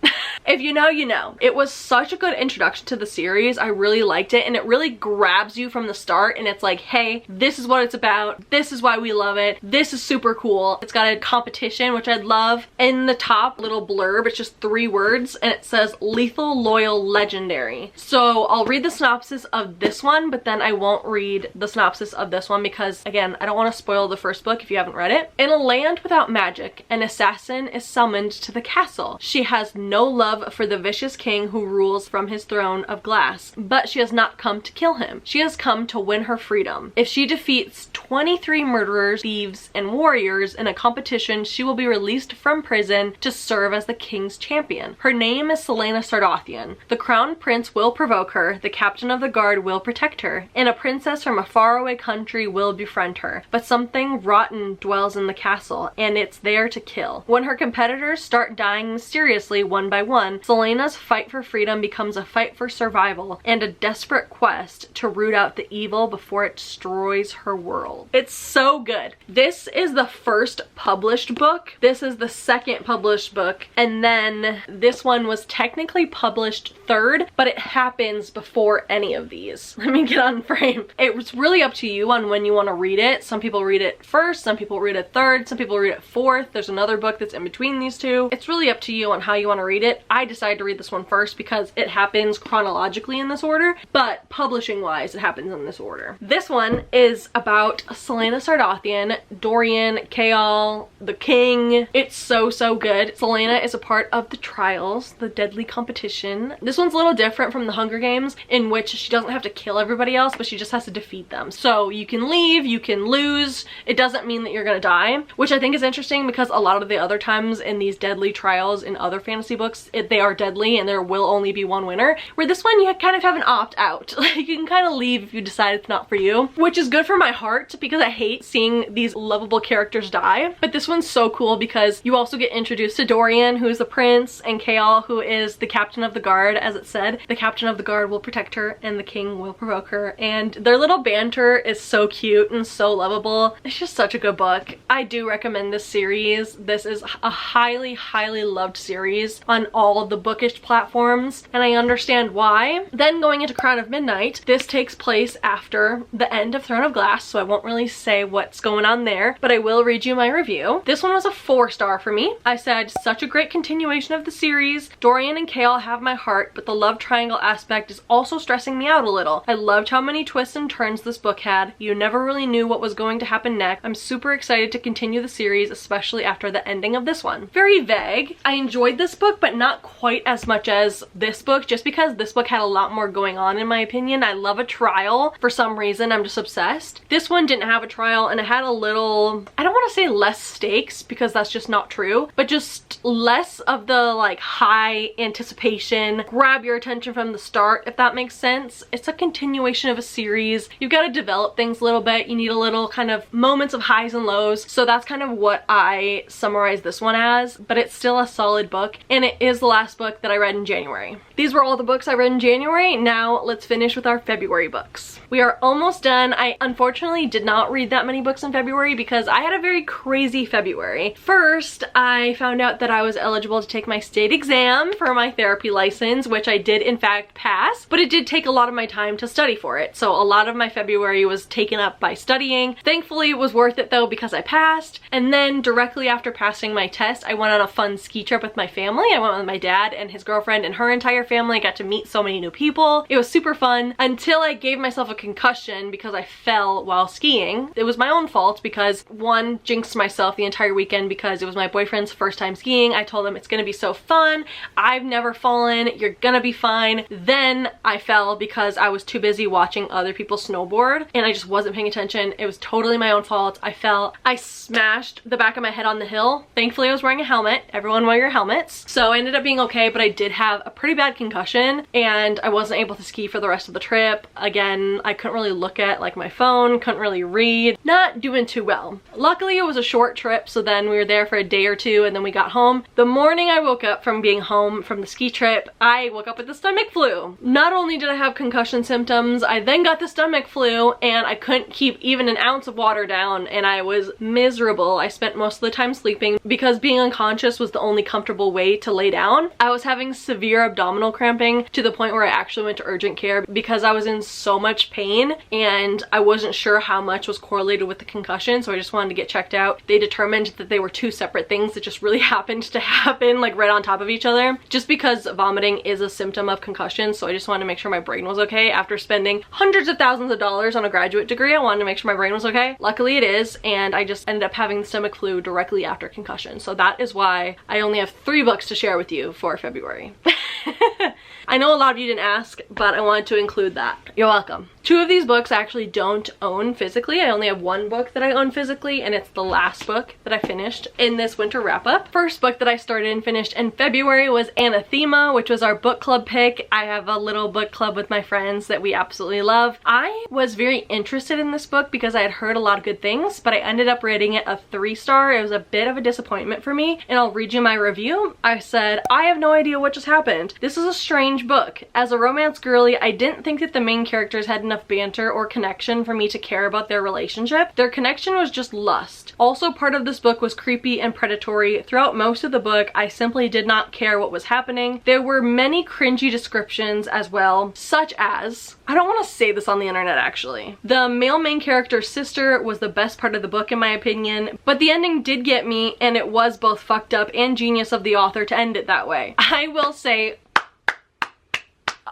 If you know, you know. It was such a good introduction to the series. I really liked it, and it really grabs you from the start, and it's like, hey, this is what it's about. This is why we love it. This is super cool. It's got a competition, which I love. In the top little blurb, it's just 3 words, and it says lethal, loyal, legendary. So I'll read the synopsis of this one, but then I won't read the synopsis of this one because, again, I don't want to spoil the first book if you haven't read it. In a land without magic, an assassin is summoned to the castle. She has no love for the vicious king who rules from his throne of glass, but she has not come to kill him. She has come to win her freedom. If she defeats 23 murderers, thieves, and warriors in a competition, she will be released from prison to serve as the king's champion. Her name is Celaena Sardothien. The crown prince will provoke her, the captain of the guard will protect her, and a princess from a faraway country will befriend her. But something rotten dwells in the castle, and it's there to kill. When her competitors start dying mysteriously one by one, Celaena's fight for freedom becomes a fight for survival and a desperate quest to root out the evil before it destroys her world. It's so good. This is the first published book. This is the second published book, and then this one was technically published third, but it happens before any of these. Let me get on frame. It was really up to you on when you want to read it. Some people read it first, some people read it third, some people read it fourth. There's another book that's in between these two. It's really up to you on how you want to read it. I decided to read this one first because it happens chronologically in this order, but publishing wise it happens in this order. This one is about Celaena Sardothien, Dorian, Chaol, the king. It's so good. Celaena is a part of the trials, the deadly competition. This one's a little different from the Hunger Games, in which she doesn't have to kill everybody else, but she just has to defeat them. So you can leave, you can lose. It doesn't mean that you're gonna die, which I think is interesting because a lot of the other times in these deadly trials in other fantasy books, they are deadly and there will only be one winner. Where this one, you kind of have an opt-out. Like, you can kind of leave if you decide it's not for you, which is good for my heart because I hate seeing these lovable characters die. But this one's so cool because you also get introduced to Dorian, who is the prince, and Chaol, who is the captain of the guard. As it said, the captain of the guard will protect her and the king will provoke her, and their little banter is so cute and so lovable. It's just such a good book. I do recommend this series. This is a highly loved series on all of the bookish platforms, and I understand why. Then going into Crown of Midnight, this takes place after the end of Throne of Glass, so I won't really say what's going on there, but I will read you my review. This one was a 4-star for me. I said, such a great continuation of the series. Dorian and Chaol have my heart, but the love triangle aspect is also stressing me out a little. I loved how many twists and turns this book had. You never really knew what was going to happen next. I'm super excited to continue the series, especially after the ending of this one. Very vague. I enjoyed this book, but not quite as much as this book, just because this book had a lot more going on in my opinion. I love a trial. For some reason, I'm just obsessed. This one didn't have a trial, and it had a little, I don't want to say less stakes because that's just not true, but just less of the like high anticipation, grab your attention from the start, if that makes sense. It's a continuation of a series. You've got to develop things a little bit. You need a little kind of moments of highs and lows. So that's kind of what I summarize this one as, but it's still a solid book, and it is the last book that I read in January. These were all the books I read in January. Now let's finish with our February books. We are almost done. I unfortunately did not read that many books in February because I had a very crazy February. First, I found out that I was eligible to take my state exam for my therapy license, which I did in fact pass, but it did take a lot of my time to study for it. So a lot of my February was taken up by studying. Thankfully, it was worth it though because I passed. And then directly after passing my test, I went on a fun ski trip with my family. I went with my dad and his girlfriend and her entire family. I got to meet so many new people. It was super fun until I gave myself a concussion because I fell while skiing. It was my own fault because one, jinxed myself the entire weekend because it was my boyfriend's first time skiing. I told him it's gonna be so fun. I've never fallen. You're gonna be fine. Then I fell because I was too busy watching other people snowboard and I just wasn't paying attention. It was totally my own fault. I fell. I smashed the back of my head on the hill. Thankfully, I was wearing a helmet. Everyone wear your helmets. So I ended up being okay, but I did have a pretty bad concussion and I wasn't able to ski for the rest of the trip. Again, I couldn't really look at like my phone, couldn't really read, not doing too well. Luckily, it was a short trip, so then we were there for a day or two and then we got home. The morning I woke up from being home from the ski trip, I woke up with the stomach flu. Not only did I have concussion symptoms, I then got the stomach flu and I couldn't keep even an ounce of water down and I was miserable. I spent most of the time sleeping because being unconscious was the only comfortable way to lay down. I was having severe abdominal cramping to the point where I actually went to urgent care because I was in so much pain and I wasn't sure how much was correlated with the concussion, so I just wanted to get checked out. They determined that they were two separate things that just really happened to happen like right on top of each other, just because vomiting is a symptom of concussion. So I just wanted to make sure my brain was okay. After spending hundreds of thousands of dollars on a graduate degree, I wanted to make sure my brain was okay. Luckily it is, and I just ended up having the stomach flu directly after concussion. So that is why why I only have 3 books to share with you for February. I know a lot of you didn't ask, but I wanted to include that. You're welcome. 2 of these books I actually don't own physically. I only have 1 book that I own physically, and it's the last book that I finished in this winter wrap-up. First book that I started and finished in February was Anathema, which was our book club pick. I have a little book club with my friends that we absolutely love. I was very interested in this book because I had heard a lot of good things, but I ended up rating it a 3-star. It was a bit of a disappointment for me, and I'll read you my review. I said, I have no idea what just happened. This is a strange book. As a romance girly, I didn't think that the main characters had enough banter or connection for me to care about their relationship. Their connection was just lust. Also, part of this book was creepy and predatory. Throughout most of the book, I simply did not care what was happening. There were many cringy descriptions as well, such as, I don't want to say this on the internet actually. The male main character's sister was the best part of the book in my opinion, but the ending did get me, and it was both fucked up and genius of the author to end it that way. I will say,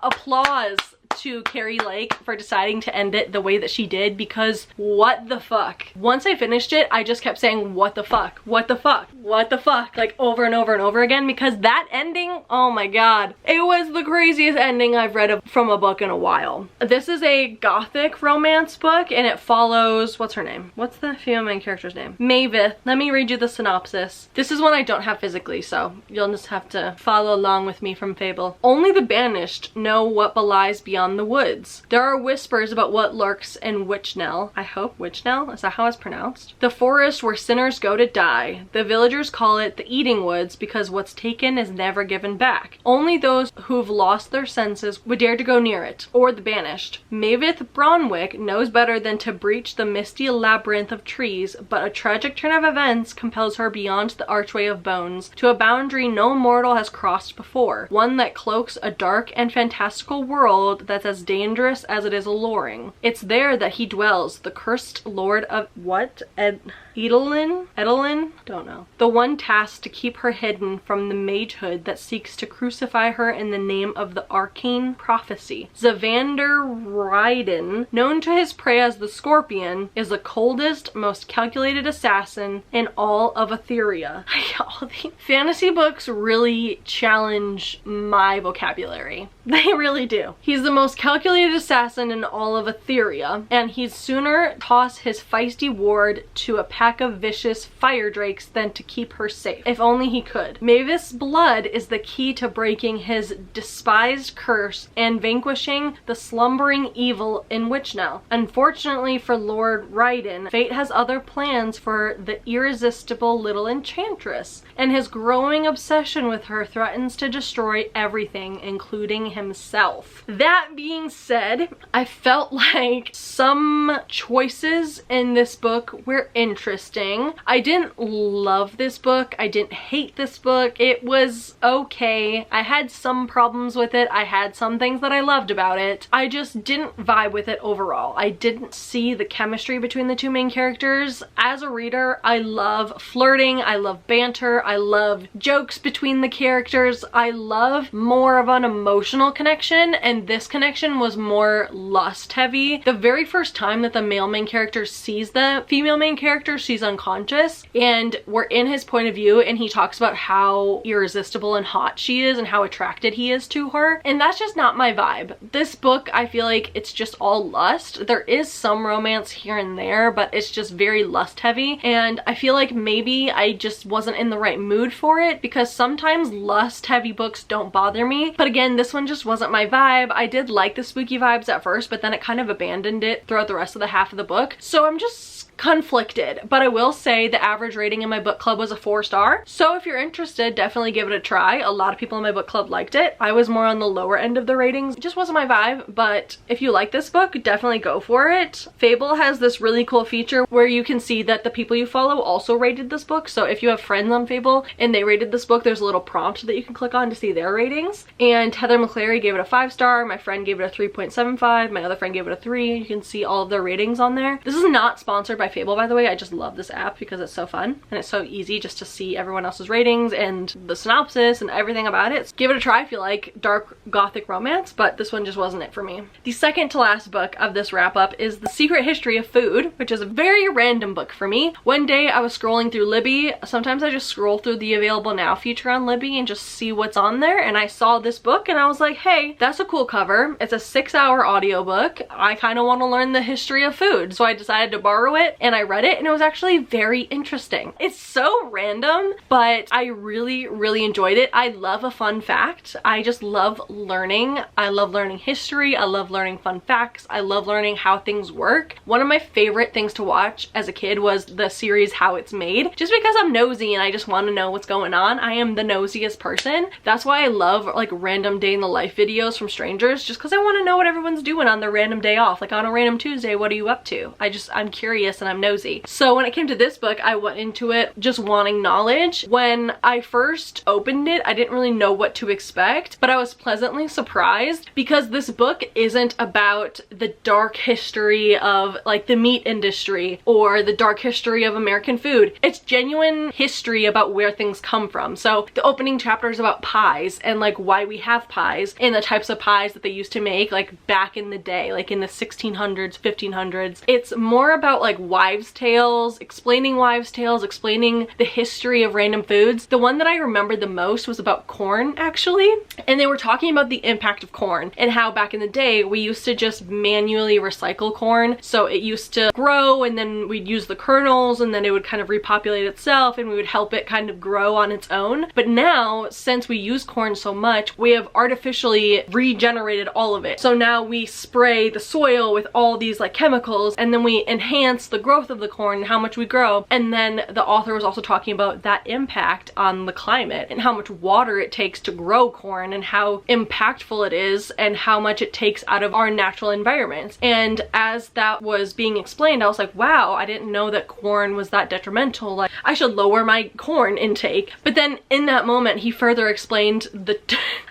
applause to Carrie Lake for deciding to end it the way that she did, because what the fuck? Once I finished it, I just kept saying, what the fuck? What the fuck? What the fuck? Like over and over and over again, because that ending, oh my god. It was the craziest ending I've read from a book in a while. This is a gothic romance book, and it follows, what's her name? What's the female main character's name? Mavis. Let me read you the synopsis. This is one I don't have physically, so you'll just have to follow along with me from Fable. Only the banished know what belies beyond the woods. There are whispers about what lurks in Witchnell. I hope Witchnell? Is that how it's pronounced? The forest where sinners go to die. The villagers call it the Eating Woods because what's taken is never given back. Only those who've lost their senses would dare to go near it, or the banished. Mavis Bronwick knows better than to breach the misty labyrinth of trees, but a tragic turn of events compels her beyond the archway of bones to a boundary no mortal has crossed before, one that cloaks a dark and fantastical world that's as dangerous as it is alluring. It's there that he dwells, the cursed lord of what? Edelin? Don't know. The one tasked to keep her hidden from the magehood that seeks to crucify her in the name of the arcane prophecy. Zavander Ryden, known to his prey as the Scorpion, is the coldest, most calculated assassin in all of Etheria. All these fantasy books really challenge my vocabulary. They really do. He's the most calculated assassin in all of Etheria, and he'd sooner toss his feisty ward to a pack of vicious fire drakes than to keep her safe. If only he could. Mavis' blood is the key to breaking his despised curse and vanquishing the slumbering evil in Witchnell. Unfortunately for Lord Ryden, fate has other plans for the irresistible little enchantress, and his growing obsession with her threatens to destroy everything, including himself. That being said, I felt like some choices in this book were interesting. I didn't love this book. I didn't hate this book. It was okay. I had some problems with it. I had some things that I loved about it. I just didn't vibe with it overall. I didn't see the chemistry between the 2 main characters. As a reader, I love flirting. I love banter. I love jokes between the characters. I love more of an emotional connection, and this connection was more lust heavy. The very first time that the male main character sees the female main character, she's unconscious, and we're in his point of view, and he talks about how irresistible and hot she is and how attracted he is to her, and that's just not my vibe. This book, I feel like it's just all lust. There is some romance here and there, but it's just very lust heavy, and I feel like maybe I just wasn't in the right mood for it, because sometimes lust heavy books don't bother me, but again, this one just wasn't my vibe. I did like the spooky vibes at first, but then it kind of abandoned it throughout the rest of the half of the book, so I'm just conflicted. But I will say the average rating in my book club was a 4-star, so if you're interested, definitely give it a try. A lot of people in my book club liked it. I was more on the lower end of the ratings. It just wasn't my vibe, but if you like this book, definitely go for it. Fable has this really cool feature where you can see that the people you follow also rated this book, so if you have friends on Fable and they rated this book, there's a little prompt that you can click on to see their ratings. And Heather McClary gave it a 5-star, my friend gave it a 3.75, my other friend gave it a 3. You can see all of their ratings on there. This is not sponsored by by Fable, by the way. I just love this app because it's so fun and it's so easy just to see everyone else's ratings and the synopsis and everything about it. So give it a try if you like dark gothic romance, but this one just wasn't it for me. The second to last book of this wrap up is The Secret History of Food, which is a very random book for me. One day I was scrolling through Libby. Sometimes I just scroll through the available now feature on Libby and just see what's on there, and I saw this book and I was like, hey, that's a cool cover. It's a 6-hour audiobook. I kind of want to learn the history of food, so I decided to borrow it and I read it, and it was actually very interesting. It's so random, but I really enjoyed it. I love a fun fact. I just love learning. I love learning history. I love learning fun facts. I love learning how things work. One of my favorite things to watch as a kid was the series How It's Made, just because I'm nosy and I just want to know what's going on. I am the nosiest person. That's why I love like random day in the life videos from strangers, just because I want to know what everyone's doing on their random day off. Like on a random Tuesday, what are you up to? I'm curious and I'm nosy. So when it came to this book, I went into it just wanting knowledge. When I first opened it, I didn't really know what to expect, but I was pleasantly surprised because this book isn't about the dark history of like the meat industry or the dark history of American food. It's genuine history about where things come from. So the opening chapter is about pies and like why we have pies and the types of pies that they used to make like back in the day, like in the 1600s, 1500s. It's more about like wives' tales, explaining the history of random foods. The one that I remembered the most was about corn, actually, and they were talking about the impact of corn and how back in the day we used to just manually recycle corn. So it used to grow and then we'd use the kernels and then it would kind of repopulate itself and we would help it kind of grow on its own. But now, since we use corn so much, we have artificially regenerated all of it. So now we spray the soil with all these like chemicals and then we enhance the growth of the corn and how much we grow. And then the author was also talking about that impact on the climate and how much water it takes to grow corn and how impactful it is and how much it takes out of our natural environments. And as that was being explained, I was like, wow, I didn't know that corn was that detrimental. Like, I should lower my corn intake. But then in that moment, he further explained the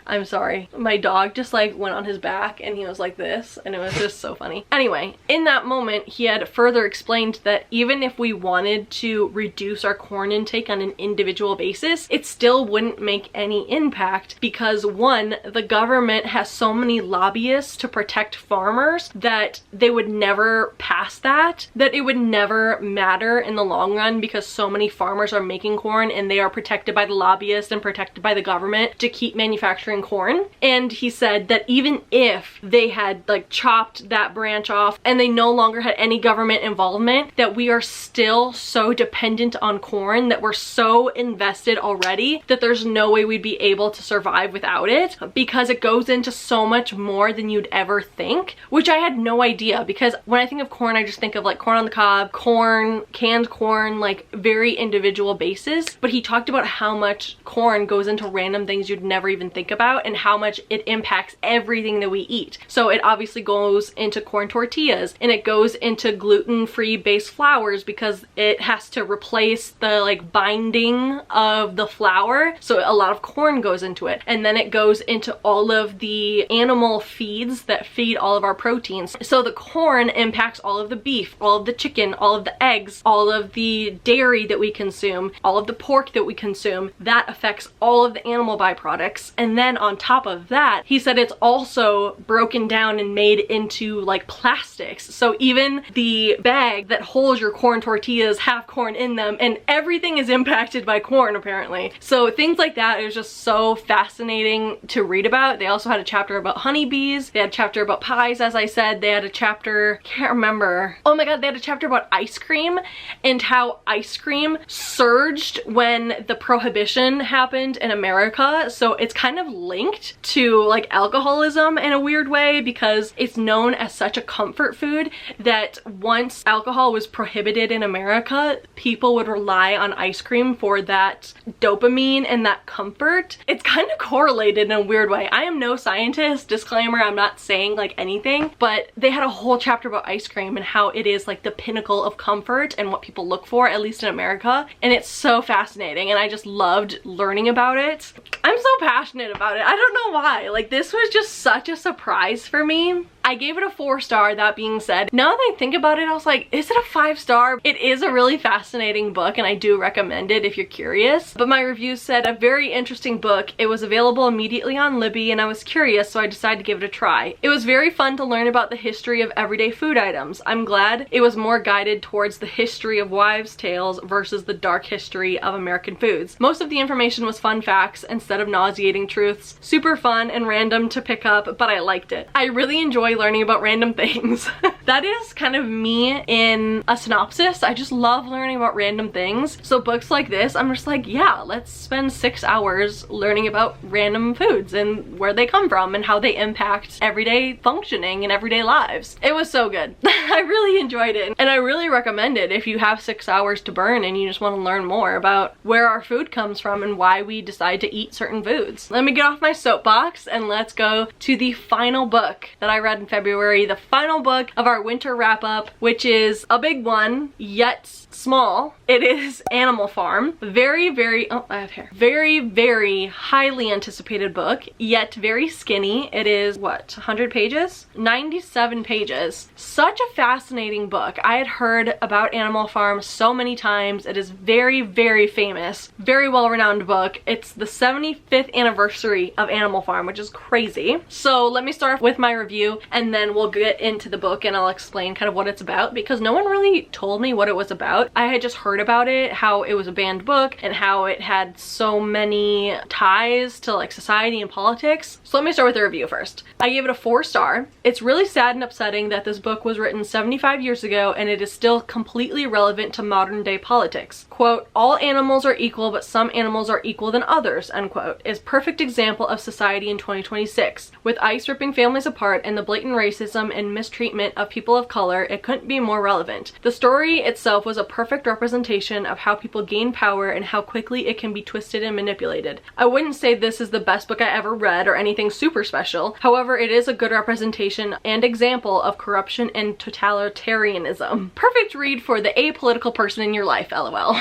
I'm sorry, my dog just like went on his back and he was like this, and it was just so funny. Anyway, in that moment, he had further explained that even if we wanted to reduce our corn intake on an individual basis, it still wouldn't make any impact because one, the government has so many lobbyists to protect farmers that they would never pass that it would never matter in the long run because so many farmers are making corn and they are protected by the lobbyists and protected by the government to keep manufacturing corn. And he said that even if they had like chopped that branch off and they no longer had any government involvement, that we are still so dependent on corn, that we're so invested already that there's no way we'd be able to survive without it because it goes into so much more than you'd ever think, which I had no idea. Because when I think of corn, I just think of like corn on the cob, corn, canned corn, like very individual basis. But he talked about how much corn goes into random things you'd never even think about and how much it impacts everything that we eat. So it obviously goes into corn tortillas and it goes into gluten-free based flours because it has to replace the like binding of the flour. So a lot of corn goes into it. And then it goes into all of the animal feeds that feed all of our proteins. So the corn impacts all of the beef, all of the chicken, all of the eggs, all of the dairy that we consume, all of the pork that we consume. That affects all of the animal byproducts. And then on top of that, he said it's also broken down and made into like plastics. So even the bag that holds your corn tortillas have corn in them, and everything is impacted by corn apparently. So things like that is just so fascinating to read about. They also had a chapter about honeybees. They had a chapter about pies, as I said. They had a chapter, can't remember. Oh my god, they had a chapter about ice cream and how ice cream surged when the prohibition happened in America. So it's kind of linked to like alcoholism in a weird way because it's known as such a comfort food that once alcohol was prohibited in America, people would rely on ice cream for that dopamine and that comfort. It's kind of correlated in a weird way. I am no scientist, disclaimer, I'm not saying like anything, but they had a whole chapter about ice cream and how it is like the pinnacle of comfort and what people look for, at least in America. And it's so fascinating and I just loved learning about it. I'm so passionate about it. I don't know why. Like, this was just such a surprise for me. I gave it a 4-star. That being said, now that I think about it, I was like, is it a 5-star? It is a really fascinating book and I do recommend it if you're curious. But my review said a very interesting book. It was available immediately on Libby and I was curious, so I decided to give it a try. It was very fun to learn about the history of everyday food items. I'm glad it was more guided towards the history of wives' tales versus the dark history of American foods. Most of the information was fun facts instead of nauseating truths. Super fun and random to pick up, but I liked it. I really enjoy learning about random things. That is kind of me in a synopsis. I just love learning about random things. So books like this, I'm just like, yeah, let's spend 6 hours learning about random foods and where they come from and how they impact everyday functioning and everyday lives. It was so good. I really enjoyed it and I really recommend it if you have 6 hours to burn and you just want to learn more about where our food comes from and why we decide to eat certain foods. Let me get off my soapbox and let's go to the final book that I read in February, the final book of our winter wrap-up, which is a big one, yet small. It is Animal Farm. Oh, I have hair. Very highly anticipated book, yet very skinny. It is, what, 100 pages? 97 pages. Such a fascinating book. I had heard about Animal Farm so many times. It is very famous, very well-renowned book. It's the 75th anniversary of Animal Farm, which is crazy. So let me start off with my review and then we'll get into the book and I'll explain kind of what it's about because no one really told me what it was about. I had just heard about it, how it was a banned book and how it had so many ties to like society and politics. So let me start with the review first. I gave it a 4-star. It's really sad and upsetting that this book was written 75 years ago and it is still completely relevant to modern day politics. Quote, all animals are equal but some animals are equal than others, unquote, is perfect example of society in 2026. With ICE ripping families apart and the blatant racism and mistreatment of people of color, it couldn't be more relevant. The story itself was a perfect representation of how people gain power and how quickly it can be twisted and manipulated. I wouldn't say this is the best book I ever read or anything super special. However, it is a good representation and example of corruption and totalitarianism. Perfect read for the apolitical person in your life, lol.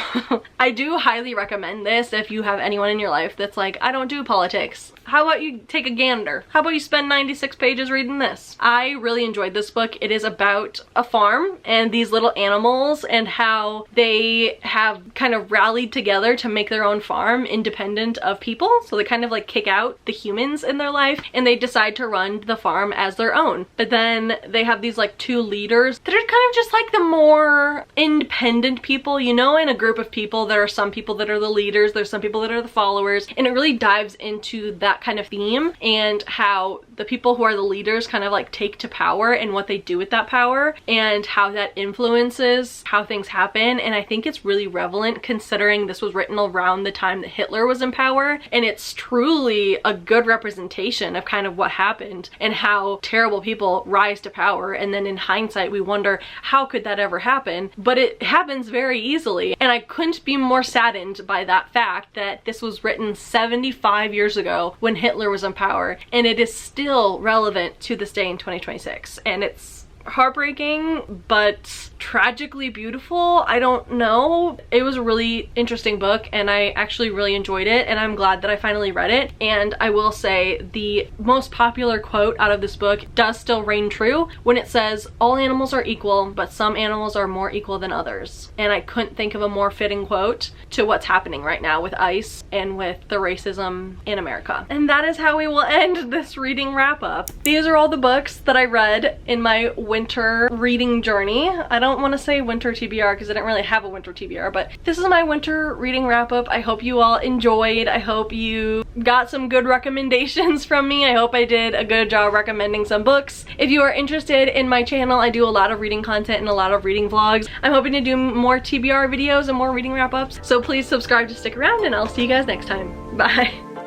I do highly recommend this if you have anyone in your life that's like, I don't do politics. How about you take a gander? How about you spend 96 pages reading this? I really enjoyed this book. It is about a farm and these little animals and how they have kind of rallied together to make their own farm independent of people. So they kind of like kick out the humans in their life and they decide to run the farm as their own. But then they have these like 2 leaders that are kind of just like the more independent people, you know, in a group of people. There are some people that are the leaders, there's some people that are the followers, and it really dives into that kind of theme and how the people who are the leaders kind of like take to power and what they do with that power and how that influences how things happen. And I think it's really relevant considering this was written around the time that Hitler was in power, and it's truly a good representation of kind of what happened and how terrible people rise to power. And then in hindsight we wonder, how could that ever happen? But it happens very easily, and I couldn't be more saddened by that fact that this was written 75 years ago when Hitler was in power, and it is still relevant to this day in 2026. And it's heartbreaking but tragically beautiful. I don't know. It was a really interesting book and I actually really enjoyed it, and I'm glad that I finally read it. And I will say the most popular quote out of this book does still reign true when it says, all animals are equal but some animals are more equal than others. And I couldn't think of a more fitting quote to what's happening right now with ICE and with the racism in America. And that is how we will end this reading wrap up. These are all the books that I read in my winter reading journey. I don't want to say winter TBR because I didn't really have a winter TBR, but this is my winter reading wrap up. I hope you all enjoyed. I hope you got some good recommendations from me. I hope I did a good job recommending some books. If you are interested in my channel, I do a lot of reading content and a lot of reading vlogs. I'm hoping to do more TBR videos and more reading wrap ups, so please subscribe to stick around and I'll see you guys next time. Bye.